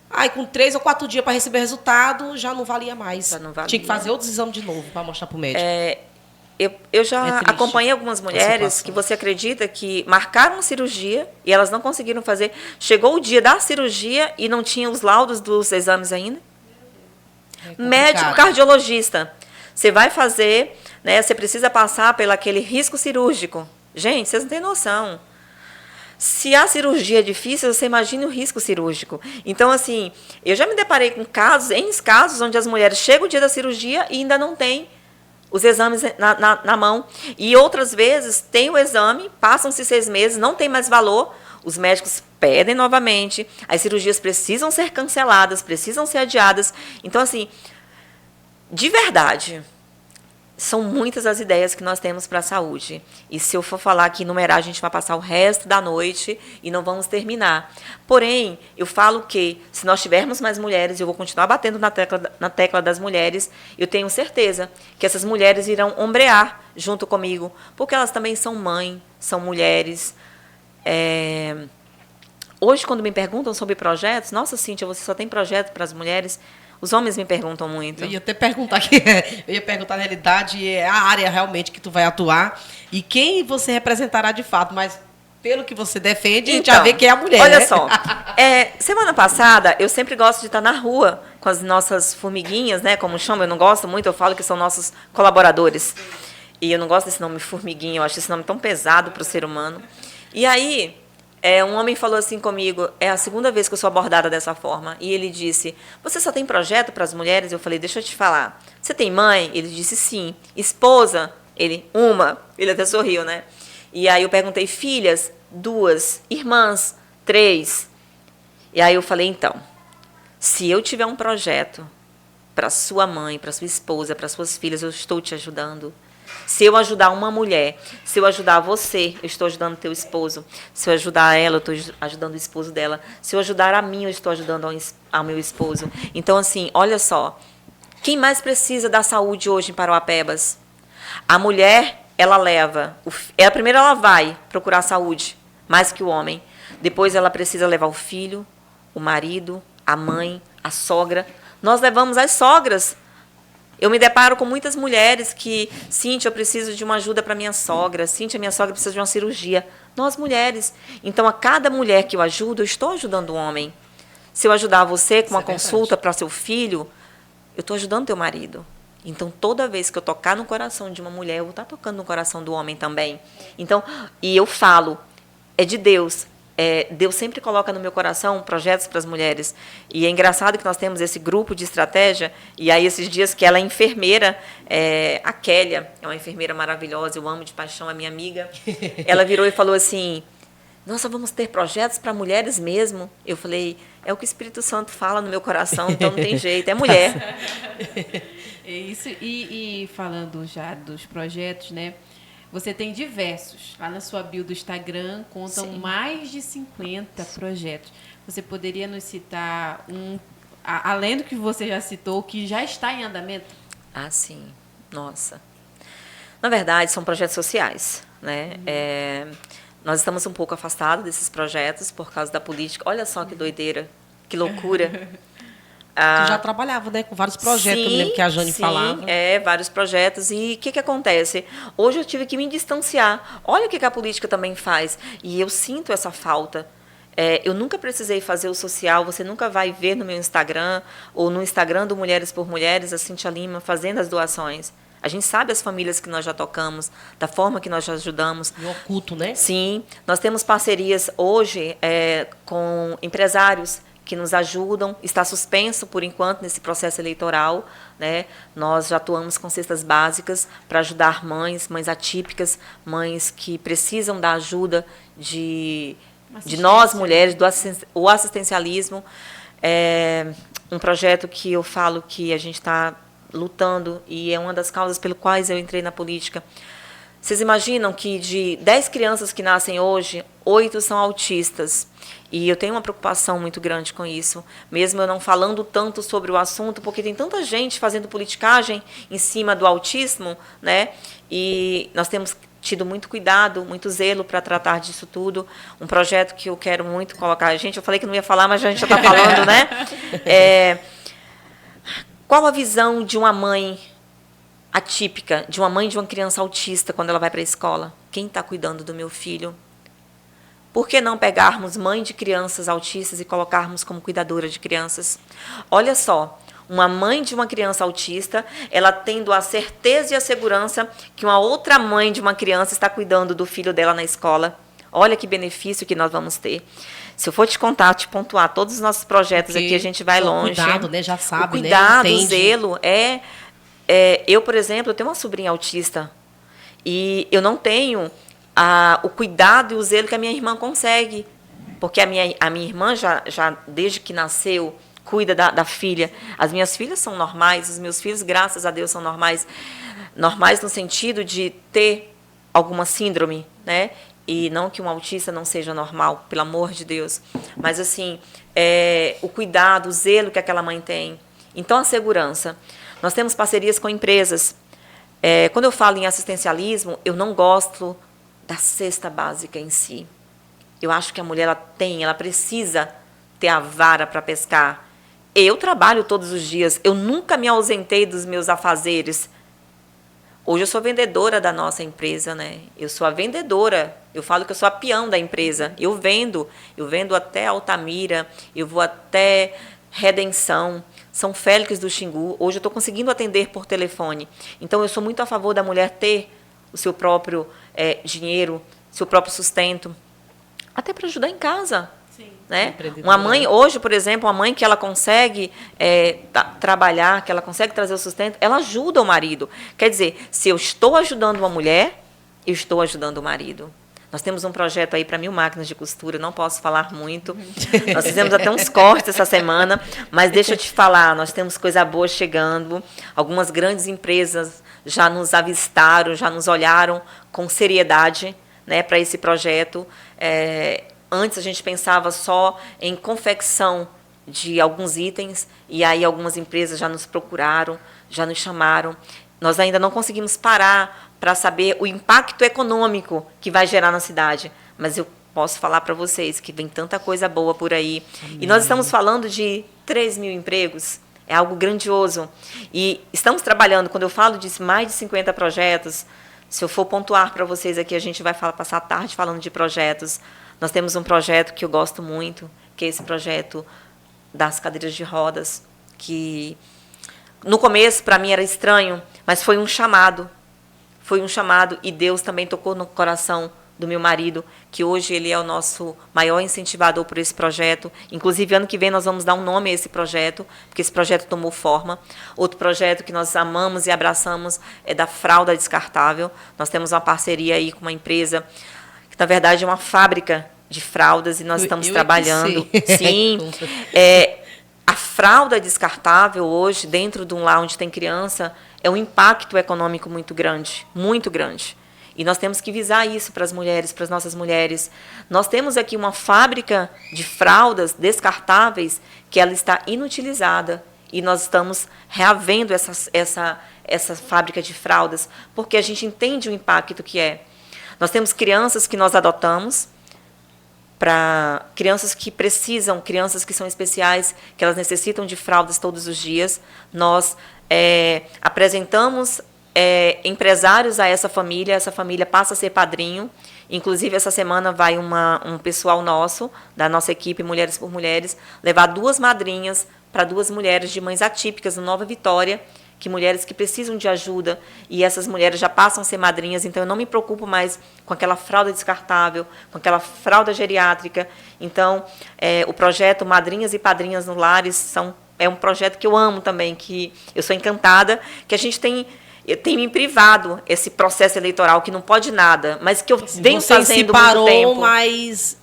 aí com 3 ou 4 dias para receber resultado, já não valia mais. Tinha que fazer outros exames de novo para mostrar para o médico. Eu já acompanhei algumas mulheres que você acredita que marcaram cirurgia e elas não conseguiram fazer. Chegou o dia da cirurgia e não tinha os laudos dos exames ainda. Médico cardiologista. Você vai fazer, né, você precisa passar pelo aquele risco cirúrgico. Gente, vocês não têm noção. Se a cirurgia é difícil, você imagina o risco cirúrgico. Então, assim, eu já me deparei com casos onde as mulheres chegam o dia da cirurgia e ainda não têm os exames na mão. E outras vezes tem o exame, passam-se 6 meses, não tem mais valor, os médicos pedem novamente, as cirurgias precisam ser canceladas, precisam ser adiadas. Então, assim, de verdade, são muitas as ideias que nós temos para a saúde. E se eu for falar aqui, numerar, a gente vai passar o resto da noite e não vamos terminar. Porém, eu falo que, se nós tivermos mais mulheres, eu vou continuar batendo na tecla das mulheres, eu tenho certeza que essas mulheres irão ombrear junto comigo, porque elas também são mães, são mulheres. Hoje, quando me perguntam sobre projetos, nossa, Cíntia, você só tem projeto para as mulheres? Os homens me perguntam muito. Eu ia até perguntar na realidade, a área realmente que tu vai atuar e quem você representará de fato, mas pelo que você defende, a gente já vê que é a mulher. Olha né? só, semana passada, eu sempre gosto de estar na rua com as nossas formiguinhas, né, como chamo, eu não gosto muito, eu falo que são nossos colaboradores. E eu não gosto desse nome formiguinha, eu acho esse nome tão pesado para o ser humano. E aí, Um homem falou assim comigo, é a segunda vez que eu sou abordada dessa forma, e ele disse, você só tem projeto para as mulheres? Eu falei, deixa eu te falar, você tem mãe? Ele disse sim. Esposa? Ele até sorriu, né? E aí eu perguntei, filhas? 2. Irmãs? 3. E aí eu falei, então, se eu tiver um projeto para sua mãe, para sua esposa, para suas filhas, eu estou te ajudando. Se eu ajudar uma mulher, se eu ajudar você, eu estou ajudando teu esposo. Se eu ajudar ela, eu estou ajudando o esposo dela. Se eu ajudar a mim, eu estou ajudando ao meu esposo. Então, assim, olha só. Quem mais precisa da saúde hoje em Parauapebas? A mulher, ela leva. Primeiro ela vai procurar saúde, mais que o homem. Depois ela precisa levar o filho, o marido, a mãe, a sogra. Nós levamos as sogras. Eu me deparo com muitas mulheres que, Cíntia, eu preciso de uma ajuda para minha sogra. Cíntia, minha sogra precisa de uma cirurgia. Nós, mulheres. Então, a cada mulher que eu ajudo, eu estou ajudando o homem. Se eu ajudar você com uma consulta para seu filho, eu estou ajudando teu marido. Então, toda vez que eu tocar no coração de uma mulher, eu vou estar tocando no coração do homem também. Então, e eu falo, é de Deus. Deus sempre coloca no meu coração projetos para as mulheres. E é engraçado que nós temos esse grupo de estratégia, e aí esses dias que ela é enfermeira, a Kélia, é uma enfermeira maravilhosa, eu amo de paixão, é minha amiga, ela virou e falou assim, nossa, vamos ter projetos para mulheres mesmo? Eu falei, é o que o Espírito Santo fala no meu coração, então não tem jeito, é mulher. É isso, e falando já dos projetos, né? Você tem diversos. Lá na sua bio do Instagram contam mais de 50 projetos. Você poderia nos citar além do que você já citou, que já está em andamento? Ah, sim. Nossa. Na verdade, são projetos sociais, né? Nós estamos um pouco afastados desses projetos por causa da política. Olha só que doideira, que loucura. Você já trabalhava, né, com vários projetos, eu me lembro que a Jane falava. Vários projetos. E o que acontece? Hoje eu tive que me distanciar. Olha o que a política também faz. E eu sinto essa falta. Eu nunca precisei fazer o social. Você nunca vai ver no meu Instagram ou no Instagram do Mulheres por Mulheres, a Cíntia Lima, fazendo as doações. A gente sabe as famílias que nós já tocamos, da forma que nós já ajudamos. No oculto, né? Sim. Nós temos parcerias hoje com empresários que nos ajudam, está suspenso por enquanto nesse processo eleitoral, né? Nós já atuamos com cestas básicas para ajudar mães atípicas, mães que precisam da ajuda de nós mulheres, o assistencialismo. Um projeto que eu falo que a gente está lutando e é uma das causas pelas quais eu entrei na política. Vocês imaginam que de 10 crianças que nascem hoje, 8 são autistas. E eu tenho uma preocupação muito grande com isso, mesmo eu não falando tanto sobre o assunto, porque tem tanta gente fazendo politicagem em cima do autismo, né? E nós temos tido muito cuidado, muito zelo para tratar disso tudo. Um projeto que eu quero muito colocar. Gente, eu falei que não ia falar, mas a gente já está falando, né? Qual a visão de uma mãe atípica, de uma mãe de uma criança autista quando ela vai para a escola? Quem está cuidando do meu filho? Por que não pegarmos mãe de crianças autistas e colocarmos como cuidadora de crianças? Olha só, uma mãe de uma criança autista, ela tendo a certeza e a segurança que uma outra mãe de uma criança está cuidando do filho dela na escola. Olha que benefício que nós vamos ter. Se eu for te contar, te pontuar todos os nossos projetos aqui, a gente vai longe. Cuidado, né? Já sabe, o cuidado, né? O zelo. Eu, por exemplo, eu tenho uma sobrinha autista e eu não tenho o cuidado e o zelo que a minha irmã consegue. Porque a minha irmã, já desde que nasceu, cuida da filha. As minhas filhas são normais, os meus filhos, graças a Deus, são normais. Normais no sentido de ter alguma síndrome, né? E não que um autista não seja normal, pelo amor de Deus. Mas, assim, o cuidado, o zelo que aquela mãe tem. Então, a segurança. Nós temos parcerias com empresas. Quando eu falo em assistencialismo, eu não gosto da cesta básica em si. Eu acho que a mulher ela precisa ter a vara para pescar. Eu trabalho todos os dias, eu nunca me ausentei dos meus afazeres. Hoje eu sou vendedora da nossa empresa, né? Eu sou a vendedora, eu falo que eu sou a peão da empresa. Eu vendo até Altamira, eu vou até Redenção, São Félix do Xingu. Hoje eu estou conseguindo atender por telefone. Então, eu sou muito a favor da mulher ter o seu próprio dinheiro, seu próprio sustento. até para ajudar em casa. Sim. Né? Uma mãe, hoje, por exemplo, uma mãe que ela consegue trabalhar, que ela consegue trazer o sustento, ela ajuda o marido. Quer dizer, se eu estou ajudando uma mulher, eu estou ajudando o marido. Nós temos um projeto aí para 1000 máquinas de costura, não posso falar muito. Nós fizemos até uns cortes essa semana, mas deixa eu te falar, nós temos coisa boa chegando. Algumas grandes empresas já nos avistaram, já nos olharam com seriedade, né, para esse projeto. Antes a gente pensava só em confecção de alguns itens, e aí algumas empresas já nos procuraram, já nos chamaram. Nós ainda não conseguimos parar para saber o impacto econômico que vai gerar na cidade, mas eu posso falar para vocês que vem tanta coisa boa por aí. Amém. E nós estamos falando de 3.000 empregos, é algo grandioso. E estamos trabalhando, quando eu falo de mais de 50 projetos, se eu for pontuar para vocês aqui, a gente vai passar a tarde falando de projetos. Nós temos um projeto que eu gosto muito, que é esse projeto das cadeiras de rodas, que no começo para mim era estranho, mas foi um chamado. Foi um chamado e Deus também tocou no coração do meu marido, que hoje ele é o nosso maior incentivador por esse projeto. Inclusive, ano que vem nós vamos dar um nome a esse projeto, porque esse projeto tomou forma. Outro projeto que nós amamos e abraçamos é da fralda descartável. Nós temos uma parceria aí com uma empresa na verdade, é uma fábrica de fraldas e nós estamos trabalhando. Sim, a fralda descartável hoje, dentro de um lar onde tem criança, é um impacto econômico muito grande, muito grande. E nós temos que visar isso para as mulheres, para as nossas mulheres. Nós temos aqui uma fábrica de fraldas descartáveis que ela está inutilizada e nós estamos reavendo essa fábrica de fraldas porque a gente entende o impacto que é. Nós temos crianças que nós adotamos, para crianças que precisam, crianças que são especiais, que elas necessitam de fraldas todos os dias. Nós apresentamos empresários a essa família passa a ser padrinho. Inclusive, essa semana vai um pessoal nosso, da nossa equipe Mulheres por Mulheres, levar 2 madrinhas para 2 mulheres de mães atípicas no Nova Vitória, que mulheres que precisam de ajuda, e essas mulheres já passam a ser madrinhas, então eu não me preocupo mais com aquela fralda descartável, com aquela fralda geriátrica. Então, o projeto Madrinhas e Padrinhas no Lares é um projeto que eu amo também, que eu sou encantada, que a gente tem me privado esse processo eleitoral, que não pode nada, mas que eu venho fazendo há muito tempo. Mas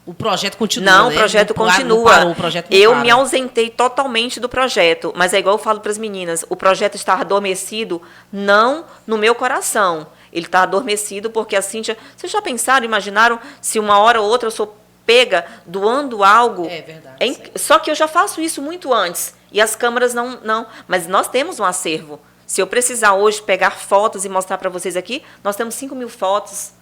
o projeto continua, Não, né? O projeto continua. Parou, o projeto não eu para. me ausentei totalmente do projeto, mas é igual eu falo para as meninas, o projeto está adormecido não no meu coração. Ele está adormecido porque a Cíntia... Vocês já pensaram, imaginaram, se uma hora ou outra eu sou pega doando algo? É verdade. Só que eu já faço isso muito antes, e as câmeras não... Mas nós temos um acervo. Se eu precisar hoje pegar fotos e mostrar para vocês aqui, nós temos 5.000 fotos.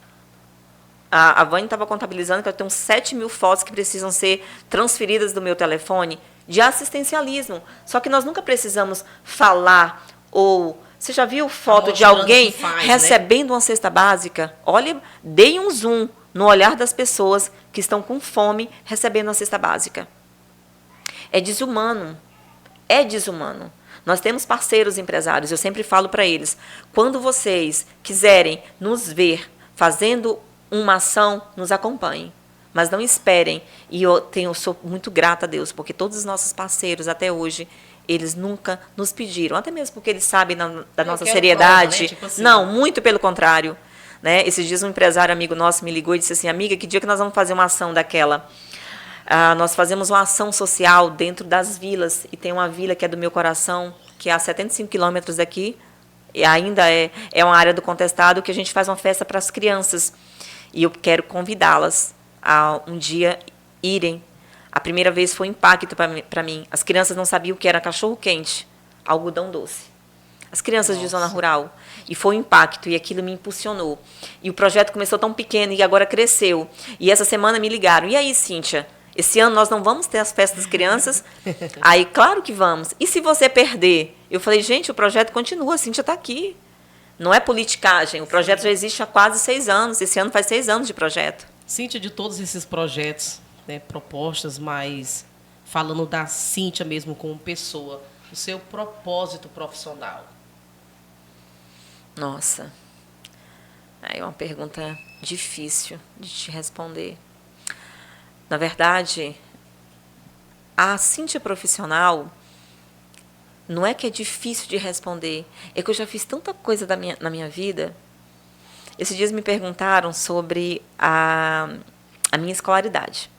A Vânia estava contabilizando que eu tenho 7.000 fotos que precisam ser transferidas do meu telefone de assistencialismo. Só que nós nunca precisamos falar ou... Você já viu foto de alguém recebendo uma cesta básica? Olha, dei um zoom no olhar das pessoas que estão com fome recebendo uma cesta básica. É desumano. É desumano. Nós temos parceiros empresários, eu sempre falo para eles, quando vocês quiserem nos ver fazendo uma ação, nos acompanhem. Mas não esperem. E eu sou muito grata a Deus, porque todos os nossos parceiros, até hoje, eles nunca nos pediram, até mesmo porque eles sabem da nossa seriedade. Prova, né? Tipo assim. Não, muito pelo contrário. Né? Esses dias um empresário amigo nosso me ligou e disse assim, amiga, que dia que nós vamos fazer uma ação daquela? Nós fazemos uma ação social dentro das vilas, e tem uma vila que é do meu coração, que é a 75 quilômetros daqui, e ainda é uma área do contestado, que a gente faz uma festa para as crianças. E eu quero convidá-las a um dia irem. A primeira vez foi um impacto para mim. As crianças não sabiam o que era cachorro-quente, algodão doce. As crianças de zona rural. E foi um impacto, e aquilo me impulsionou. E o projeto começou tão pequeno e agora cresceu. E essa semana me ligaram. E aí, Cíntia, esse ano nós não vamos ter as festas das crianças? Aí, claro que vamos. E se você perder? Eu falei, gente, o projeto continua, a Cíntia está aqui. Não é politicagem, o projeto já existe há quase 6 anos. Esse ano faz 6 anos de projeto. Cíntia, de todos esses projetos, né, propostas, mas falando da Cíntia mesmo como pessoa, o seu propósito profissional? Nossa, é uma pergunta difícil de te responder. Na verdade, a Cíntia profissional não é que é difícil de responder, é que eu já fiz tanta coisa na minha vida. Esses dias me perguntaram sobre a minha escolaridade.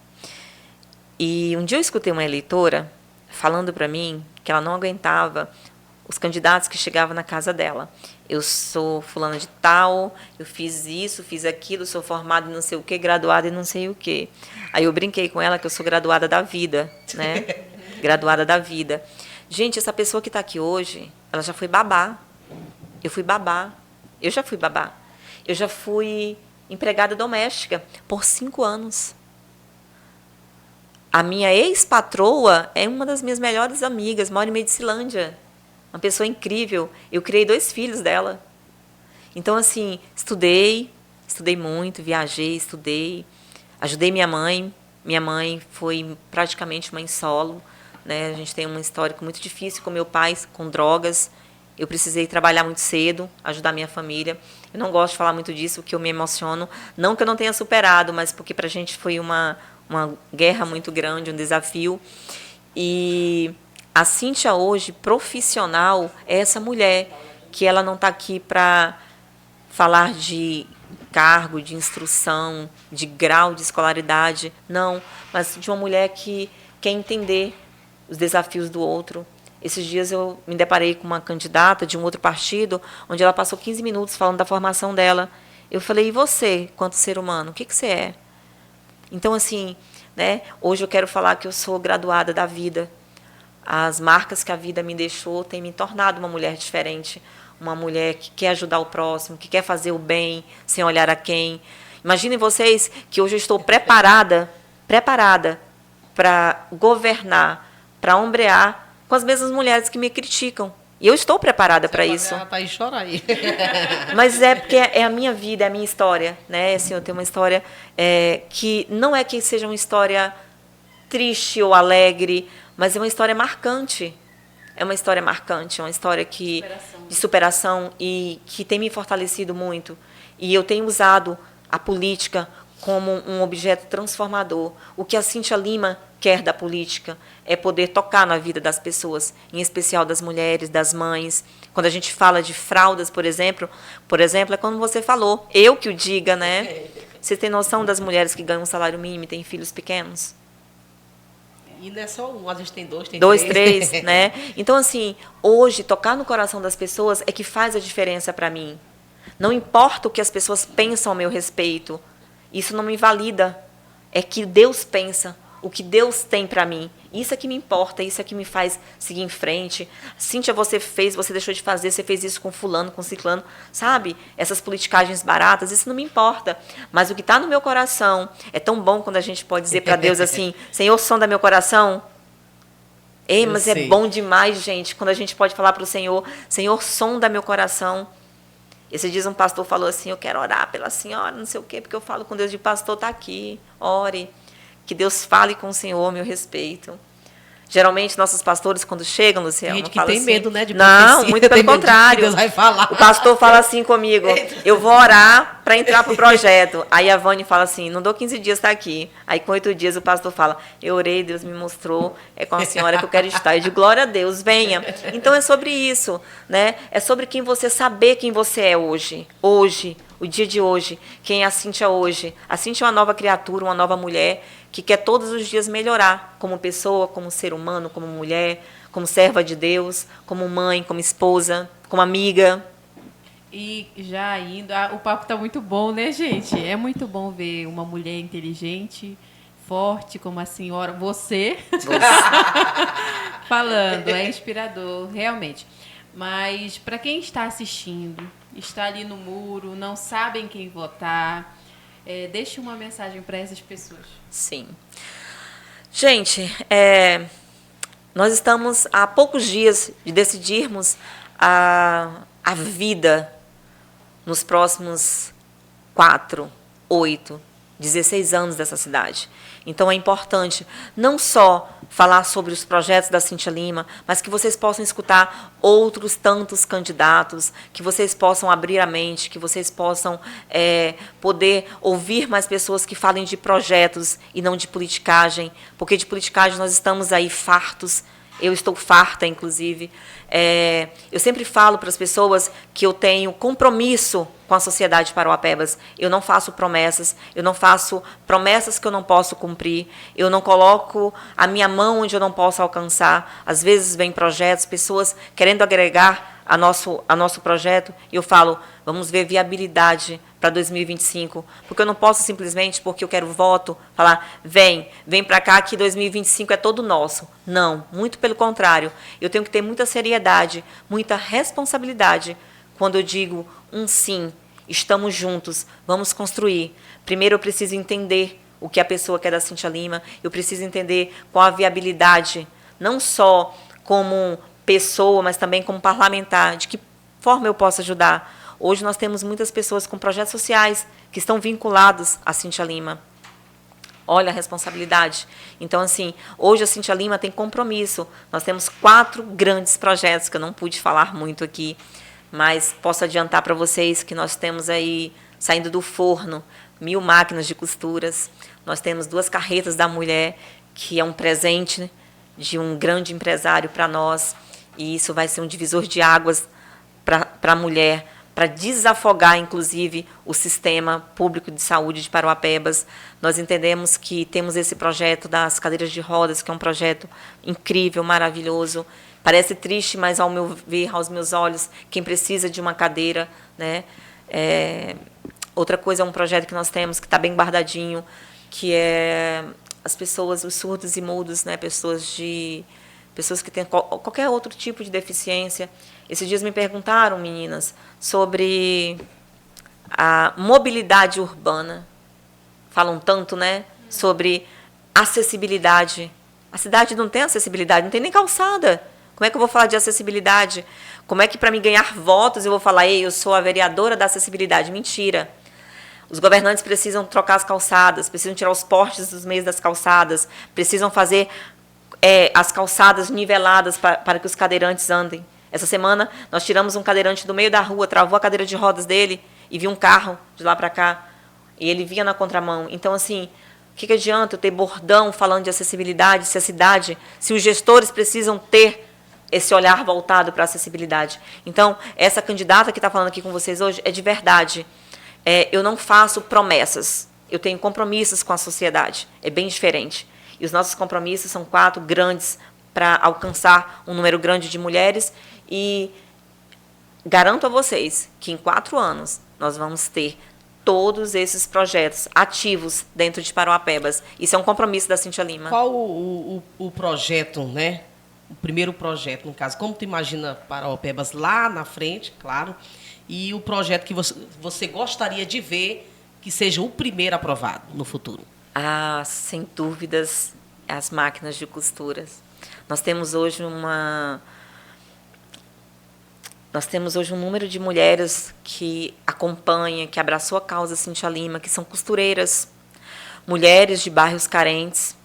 E um dia eu escutei uma eleitora falando para mim que ela não aguentava os candidatos que chegavam na casa dela. Eu sou fulana de tal, eu fiz isso, fiz aquilo, sou formada em não sei o quê, graduada em não sei o quê. Aí eu brinquei com ela que eu sou graduada da vida, né? Graduada da vida. Gente, essa pessoa que está aqui hoje, ela já foi babá. Eu fui babá. Eu já fui babá. Eu já fui empregada doméstica por 5 anos. A minha ex-patroa é uma das minhas melhores amigas, mora em Medicilândia. Uma pessoa incrível. Eu criei 2 filhos dela. Então, assim, estudei muito, viajei, estudei. Ajudei minha mãe. Minha mãe foi praticamente mãe solo, né? A gente tem um histórico muito difícil com meu pai, com drogas. Eu precisei trabalhar muito cedo, ajudar minha família. Eu não gosto de falar muito disso, porque eu me emociono. Não que eu não tenha superado, mas porque para a gente foi uma guerra muito grande, um desafio. E a Cíntia hoje, profissional, é essa mulher que ela não está aqui para falar de cargo, de instrução, de grau de escolaridade, não, mas de uma mulher que quer entender os desafios do outro. Esses dias eu me deparei com uma candidata de um outro partido, onde ela passou 15 minutos falando da formação dela. Eu falei, e você, quanto ser humano, o que você é? Então, assim, né, hoje eu quero falar que eu sou graduada da vida. As marcas que a vida me deixou têm me tornado uma mulher diferente, uma mulher que quer ajudar o próximo, que quer fazer o bem, sem olhar a quem. Imaginem vocês que hoje eu estou preparada para governar, para ombrear com as mesmas mulheres que me criticam. E eu estou preparada para isso. Tá aí, chora aí. Mas é porque é a minha vida, é a minha história, né? Assim, eu tenho uma história que não é que seja uma história triste ou alegre, mas é uma história marcante. É uma história marcante, é uma história de superação e que tem me fortalecido muito. E eu tenho usado a política como um objeto transformador. O que a Cíntia Lima quer da política é poder tocar na vida das pessoas, em especial das mulheres, das mães. Quando a gente fala de fraldas, por exemplo, é como você falou, eu que o diga, né? Você tem noção das mulheres que ganham um salário mínimo e têm filhos pequenos? E não é só um, às vezes tem 2, tem 2, 3. 3, né? Então, assim, hoje, tocar no coração das pessoas é que faz a diferença para mim. Não importa o que as pessoas pensam a meu respeito, isso não me invalida. É que Deus pensa, o que Deus tem para mim. Isso é que me importa, isso é que me faz seguir em frente. Cíntia, você deixou de fazer, você fez isso com fulano, com ciclano, sabe? Essas politicagens baratas, isso não me importa. Mas o que está no meu coração é tão bom quando a gente pode dizer para Deus assim, Senhor, sonda meu coração. Ei, mas é bom demais, gente, quando a gente pode falar para o Senhor, Senhor, sonda meu coração. Esses dias um pastor falou assim, eu quero orar pela senhora, não sei o quê, porque eu falo com Deus de pastor, está aqui, ore. Que Deus fale com o Senhor a meu respeito. Geralmente, nossos pastores, quando chegam, Luciano, gente que falam tem assim, medo, né? De não, muito pelo contrário. Deus vai falar. O pastor fala assim comigo, eu vou orar para entrar para o projeto. Aí a Vânia fala assim, não dou 15 dias, está aqui. Aí com 8 dias o pastor fala, eu orei, Deus me mostrou, é com a senhora que eu quero estar. Eu digo, glória a Deus, venha. Então é sobre isso, né? É sobre saber quem você é hoje. Hoje, o dia de hoje. Quem é a Cíntia hoje. A Cíntia é uma nova criatura, uma nova mulher, que quer todos os dias melhorar como pessoa, como ser humano, como mulher, como serva de Deus, como mãe, como esposa, como amiga. E já indo, o papo está muito bom, né, gente? É muito bom ver uma mulher inteligente, forte como a senhora, você. falando, é inspirador, realmente. Mas para quem está assistindo, está ali no muro, não sabem quem votar, deixe uma mensagem para essas pessoas. Sim. Gente, nós estamos há poucos dias de decidirmos a vida nos próximos 4, 8, 16 anos dessa cidade. Então, é importante não só falar sobre os projetos da Cíntia Lima, mas que vocês possam escutar outros tantos candidatos, que vocês possam abrir a mente, que vocês possam poder ouvir mais pessoas que falem de projetos e não de politicagem, porque de politicagem nós estamos aí fartos. Eu estou farta, inclusive. Eu sempre falo para as pessoas que eu tenho compromisso com a sociedade de Parauapebas. Eu não faço promessas que eu não posso cumprir, eu não coloco a minha mão onde eu não posso alcançar. Às vezes vem projetos, pessoas querendo agregar a nosso projeto, e eu falo, vamos ver viabilidade para 2025, porque eu não posso simplesmente, porque eu quero voto, falar, vem para cá que 2025 é todo nosso. Não, muito pelo contrário. Eu tenho que ter muita seriedade, muita responsabilidade quando eu digo um sim, estamos juntos, vamos construir. Primeiro eu preciso entender o que a pessoa quer da Cíntia Lima, eu preciso entender qual a viabilidade, não só como pessoa, mas também como parlamentar, de que forma eu posso ajudar. Hoje nós temos muitas pessoas com projetos sociais que estão vinculados à Cíntia Lima. Olha a responsabilidade. Então, assim, hoje a Cíntia Lima tem compromisso. Nós temos 4 grandes projetos, que eu não pude falar muito aqui, mas posso adiantar para vocês que nós temos aí, saindo do forno, 1000 máquinas de costuras. Nós temos 2 carretas da mulher, que é um presente de um grande empresário para nós. E isso vai ser um divisor de águas para a mulher, para desafogar, inclusive, o sistema público de saúde de Parauapebas. Nós entendemos que temos esse projeto das cadeiras de rodas, que é um projeto incrível, maravilhoso. Parece triste, mas, ao meu ver, aos meus olhos, quem precisa de uma cadeira, né? Outra coisa é um projeto que nós temos, que está bem guardadinho, que é as pessoas, os surdos e mudos, né? Pessoas que têm qualquer outro tipo de deficiência. Esses dias me perguntaram, meninas, sobre a mobilidade urbana. Falam tanto, né, sobre acessibilidade. A cidade não tem acessibilidade, não tem nem calçada. Como é que eu vou falar de acessibilidade? Como é que, para me ganhar votos, eu vou falar, ei, eu sou a vereadora da acessibilidade? Mentira. Os governantes precisam trocar as calçadas, precisam tirar os postes dos meios das calçadas, precisam fazer as calçadas niveladas para que os cadeirantes andem. Essa semana, nós tiramos um cadeirante do meio da rua, travou a cadeira de rodas dele e viu um carro de lá para cá. E ele vinha na contramão. Então, assim, o que adianta eu ter bordão falando de acessibilidade, se os gestores precisam ter esse olhar voltado para a acessibilidade? Então, essa candidata que está falando aqui com vocês hoje é de verdade. Eu não faço promessas, eu tenho compromissos com a sociedade. É bem diferente. E os nossos compromissos são 4 grandes para alcançar um número grande de mulheres. E garanto a vocês que em 4 anos nós vamos ter todos esses projetos ativos dentro de Parauapebas. Isso é um compromisso da Cíntia Lima. Qual o projeto, né? O primeiro projeto, no caso, como tu imagina Parauapebas lá na frente, claro, e o projeto que você gostaria de ver que seja o primeiro aprovado no futuro? Sem dúvidas, as máquinas de costuras. Nós temos hoje um número de mulheres que acompanha, que abraçou a causa Cíntia Lima, que são costureiras, mulheres de bairros carentes,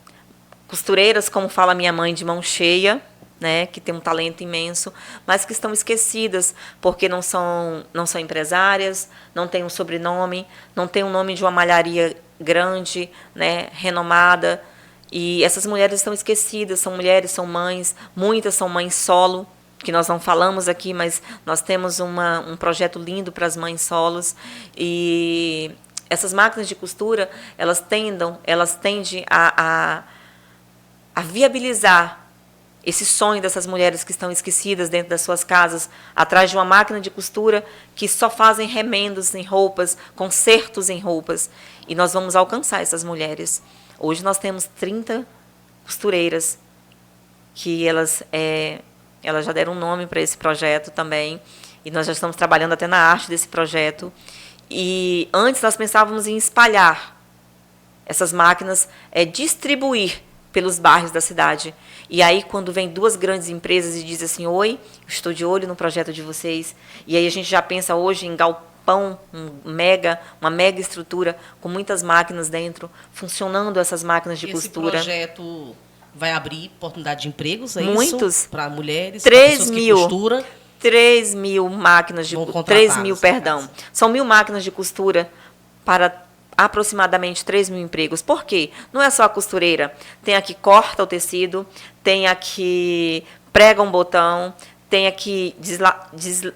costureiras, como fala minha mãe, de mão cheia, né, que tem um talento imenso, mas que estão esquecidas porque não são empresárias, não têm um sobrenome, não têm o nome de uma malharia grande, né, renomada. E essas mulheres estão esquecidas, são mulheres, são mães, muitas são mães solo, que nós não falamos aqui, mas nós temos um projeto lindo para as mães solos. E essas máquinas de costura, elas tendem a viabilizar esse sonho dessas mulheres que estão esquecidas dentro das suas casas, atrás de uma máquina de costura que só fazem remendos em roupas, consertos em roupas. E nós vamos alcançar essas mulheres. Hoje nós temos 30 costureiras que elas já deram um nome para esse projeto também, e nós já estamos trabalhando até na arte desse projeto. E antes nós pensávamos em espalhar essas máquinas, distribuir pelos bairros da cidade. E aí, quando vem 2 grandes empresas e dizem assim, oi, estou de olho no projeto de vocês, e aí a gente já pensa hoje em galpão, uma mega estrutura, com muitas máquinas dentro, funcionando essas máquinas de costura. Esse projeto vai abrir oportunidade de empregos, é Muitos. isso? Para mulheres, 3 para mil. que costura. 3 mil máquinas de costura. 3 mil, perdão. São 1.000 máquinas de costura para aproximadamente 3 mil empregos. Por quê? Não é só a costureira. Tem a que corta o tecido, tem a que prega um botão, tem a que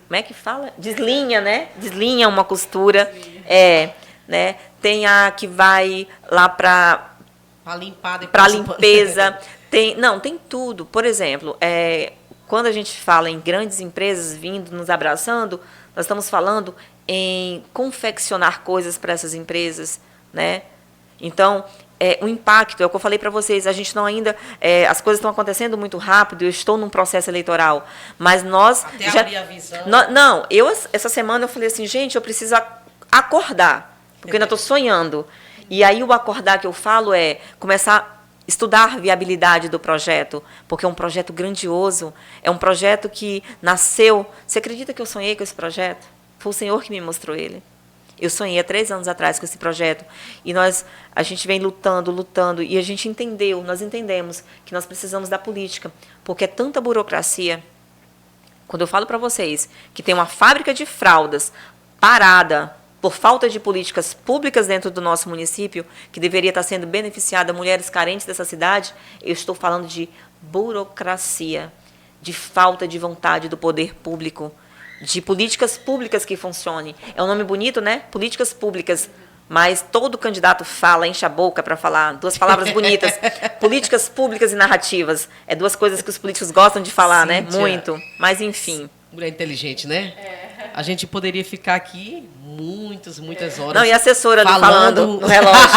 como é que fala? Deslinha, né? Deslinha uma costura. Né? Tem a que vai lá para limpar depois. Para limpeza. Tem tudo. Por exemplo, quando a gente fala em grandes empresas vindo, nos abraçando, nós estamos falando em confeccionar coisas para essas empresas, né? Então, o impacto, é o que eu falei para vocês, a gente não ainda... as coisas estão acontecendo muito rápido, eu estou num processo eleitoral, mas nós... Até já, abrir a visão. Essa semana eu falei assim, gente, eu preciso acordar, porque eu ainda estou sonhando. E aí o acordar que eu falo é começar a estudar a viabilidade do projeto, porque é um projeto grandioso, é um projeto que nasceu... Você acredita que eu sonhei com esse projeto? Foi o Senhor que me mostrou ele. Eu sonhei há 3 anos atrás com esse projeto. E a gente vem lutando, e nós entendemos que nós precisamos da política, porque é tanta burocracia. Quando eu falo para vocês que tem uma fábrica de fraldas parada por falta de políticas públicas dentro do nosso município, que deveria estar sendo beneficiada mulheres carentes dessa cidade, eu estou falando de burocracia, de falta de vontade do poder público, de políticas públicas que funcionem. É um nome bonito, né? Políticas públicas. Mas todo candidato fala, enche a boca para falar 2 palavras bonitas. Políticas públicas e narrativas. É 2 coisas que os políticos gostam de falar, Cíntia, né? Muito. Mas, enfim. Mulher inteligente, né? A gente poderia ficar aqui muitas horas. Não, e a assessora falando no relógio.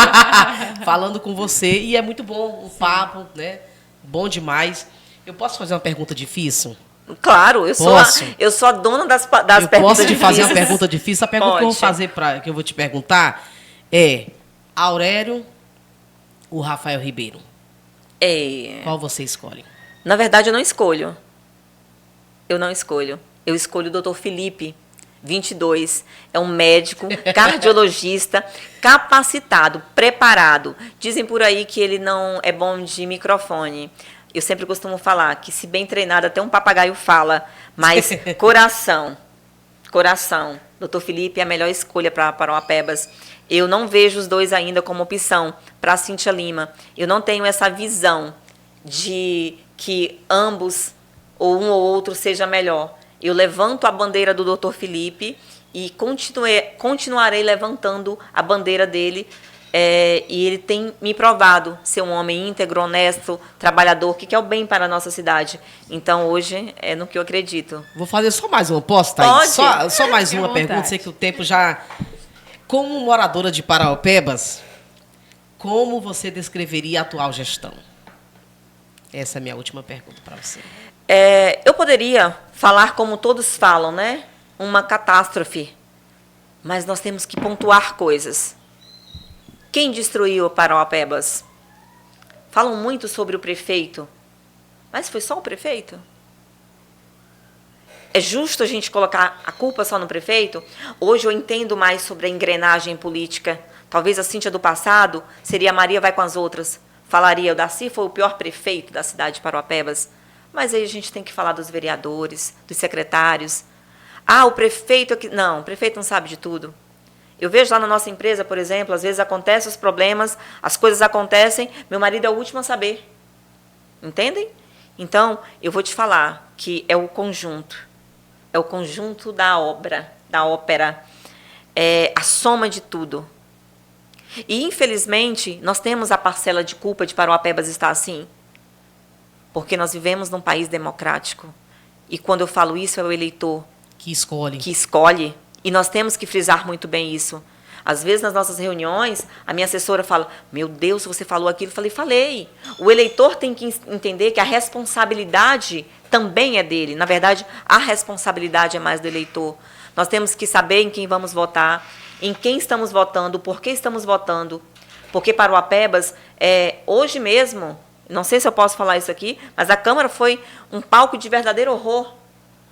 Falando com você. E é muito bom o papo, né? Bom demais. Eu posso fazer uma pergunta difícil? Claro, eu sou a dona das perguntas difíceis. Posso te fazer uma pergunta difícil? A pergunta que eu vou fazer, que eu vou te perguntar é Aurélio ou Rafael Ribeiro? Qual você escolhe? Na verdade, eu não escolho. Eu escolho o Dr. Felipe, 22. É um médico, cardiologista, capacitado, preparado. Dizem por aí que ele não é bom de microfone. Eu sempre costumo falar que, se bem treinado, até um papagaio fala. Mas coração. Dr. Felipe é a melhor escolha para Parauapebas. Eu não vejo os 2 ainda como opção para a Cíntia Lima. Eu não tenho essa visão de que ambos, ou um ou outro, seja melhor. Eu levanto a bandeira do Dr. Felipe e continuarei levantando a bandeira dele. E ele tem me provado ser um homem íntegro, honesto, trabalhador, que quer o bem para a nossa cidade. Então, hoje, é no que eu acredito. Vou fazer só mais uma, posso, Thaís? Pode. Só mais uma pergunta, sei que o tempo já... Como moradora de Parauapebas, como você descreveria a atual gestão? Essa é a minha última pergunta para você. Eu poderia falar como todos falam, né? Uma catástrofe. Mas nós temos que pontuar coisas. Quem destruiu Parauapebas? Falam muito sobre o prefeito. Mas foi só o prefeito? É justo a gente colocar a culpa só no prefeito? Hoje eu entendo mais sobre a engrenagem política. Talvez a Cíntia do passado seria a Maria vai com as outras. Falaria, o Darcy foi o pior prefeito da cidade de Parauapebas. Mas aí a gente tem que falar dos vereadores, dos secretários. O prefeito aqui... Não, o prefeito não sabe de tudo. Eu vejo lá na nossa empresa, por exemplo, às vezes acontecem os problemas, as coisas acontecem, meu marido é o último a saber. Entendem? Então, eu vou te falar que é o conjunto da ópera, é a soma de tudo. E, infelizmente, nós temos a parcela de culpa de Parauapebas estar assim, porque nós vivemos num país democrático. E quando eu falo isso, é o eleitor que escolhe. E nós temos que frisar muito bem isso. Às vezes, nas nossas reuniões, a minha assessora fala, meu Deus, você falou aquilo. Eu falei. O eleitor tem que entender que a responsabilidade também é dele. Na verdade, a responsabilidade é mais do eleitor. Nós temos que saber em quem vamos votar, em quem estamos votando, por que estamos votando. Porque Parauapebas, hoje mesmo, não sei se eu posso falar isso aqui, mas a Câmara foi um palco de verdadeiro horror.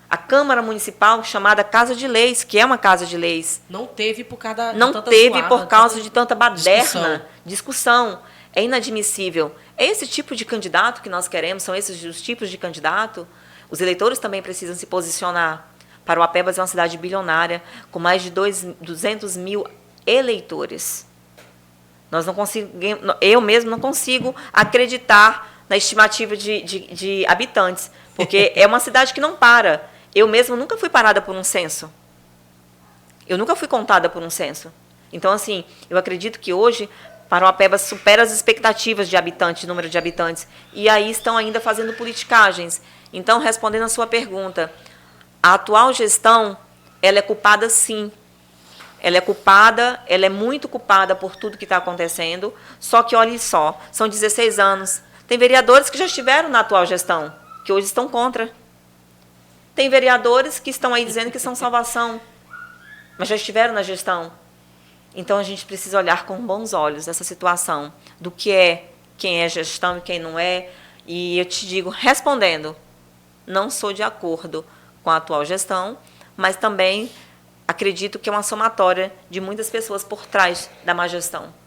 A Câmara Municipal, chamada Casa de Leis, que é uma casa de leis. Não teve por causa Não tanta teve zoada, por causa de tanta discussão. baderna, discussão. É inadmissível. É esse tipo de candidato que nós queremos, são esses os tipos de candidato. Os eleitores também precisam se posicionar. Parauapebas é uma cidade bilionária, com mais de 200 mil eleitores. Nós não conseguimos, eu mesmo não consigo acreditar na estimativa de habitantes, porque é uma cidade que não para. Eu mesmo nunca fui parada por um censo. Eu nunca fui contada por um censo. Então, assim, eu acredito que hoje Parauapebas supera as expectativas de habitantes, de número de habitantes. E aí estão ainda fazendo politicagens. Então, respondendo a sua pergunta, a atual gestão, ela é culpada sim. Ela é culpada, ela é muito culpada por tudo que está acontecendo. Só que, olhe só, são 16 anos. Tem vereadores que já estiveram na atual gestão, que hoje estão contra. Tem vereadores que estão aí dizendo que são salvação, mas já estiveram na gestão. Então, a gente precisa olhar com bons olhos essa situação do que é, quem é gestão e quem não é. E eu te digo, respondendo, não sou de acordo com a atual gestão, mas também acredito que é uma somatória de muitas pessoas por trás da má gestão.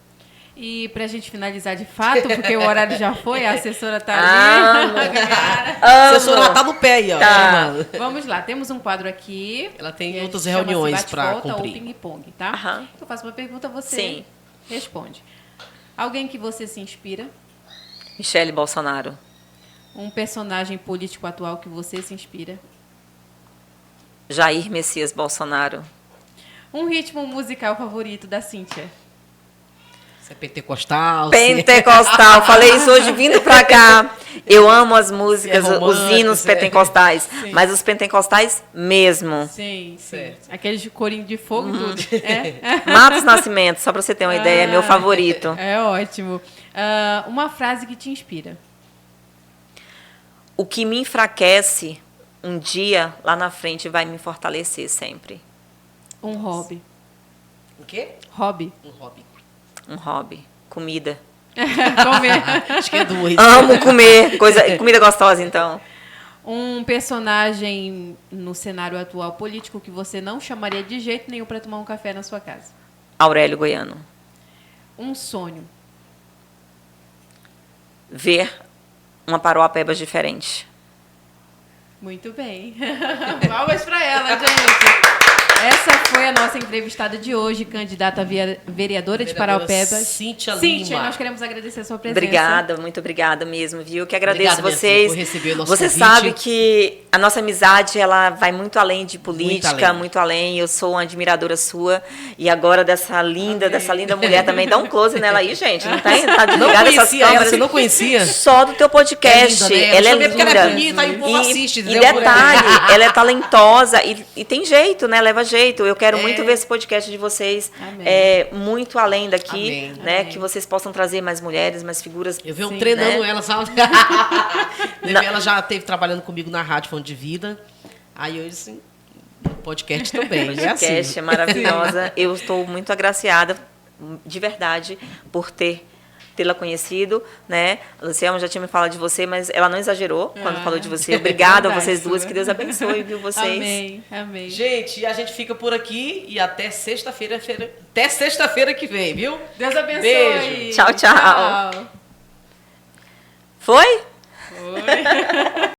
E para a gente finalizar de fato, porque o horário já foi, a assessora está ali. A assessora está no pé aí, ó. Tá. Vamos lá, temos um quadro aqui. Ela tem outras chama-se reuniões para bate-volta cumprir. ou ping-pong, tá? Aham. Eu faço uma pergunta, você Sim. responde. Alguém que você se inspira? Michele Bolsonaro. Um personagem político atual que você se inspira? Jair Messias Bolsonaro. Um ritmo musical favorito da Cíntia? Você é pentecostal? Pentecostal. Falei isso hoje vindo pra cá. Eu amo as músicas, É os hinos romântico, pentecostais. Sim. Mas os pentecostais mesmo. Sim, sim. Certo. Aqueles de corinho de fogo e tudo. É? Matos Nascimento, só pra você ter uma ideia, é meu favorito. É ótimo. Uma frase que te inspira? O que me enfraquece, um dia, lá na frente, vai me fortalecer sempre. Um hobby. O quê? Hobby. Um hobby. Um hobby. Comida. Comer. Acho que é duas. Amo comer. Comida gostosa, então. Um personagem no cenário atual político que você não chamaria de jeito nenhum para tomar um café na sua casa? Aurélio Goiano. Um sonho. Ver uma Parauapebas diferente. Muito bem. Palmas para ela, gente. Essa foi a nossa entrevistada de hoje, candidata a vereadora de Parauapebas. Cíntia Cíntia, Lima. nós queremos agradecer a sua presença. Obrigada, muito obrigada mesmo, viu? Que agradeço Obrigada, vocês. por receber o nosso Você convite. sabe que a nossa amizade, ela vai muito além de política, Muito muito além. Eu sou uma admiradora sua e agora dessa linda mulher também. Dá um close nela aí, gente. Não tá, tá Não desligada essas conhecia ela, câmeras. você não conhecia? Só do teu podcast. É linda, né? Ela é Eu chamei porque linda. ela é bonita, aí o povo assiste, E entendeu? detalhe, ela é talentosa e tem jeito, né? Leva jeito. Eu quero muito ver esse podcast de vocês muito além daqui, Amém. né? Amém. Que vocês possam trazer mais mulheres, mais figuras. Eu venho Sim, treinando né? ela, sabe? Ela já esteve trabalhando comigo na Rádio Fonte de Vida. Aí eu disse, podcast também. Podcast é assim. é maravilhosa. Eu estou muito agraciada, de verdade, por tê-la conhecido, né? A Luciana já tinha me falado de você, mas ela não exagerou quando falou de você. Obrigada a Verdade, vocês duas, né? que Deus abençoe, viu, vocês. Amém, amém. Gente, a gente fica por aqui e até sexta-feira que vem, viu? Deus abençoe. Beijo. Tchau, tchau. Foi? Foi.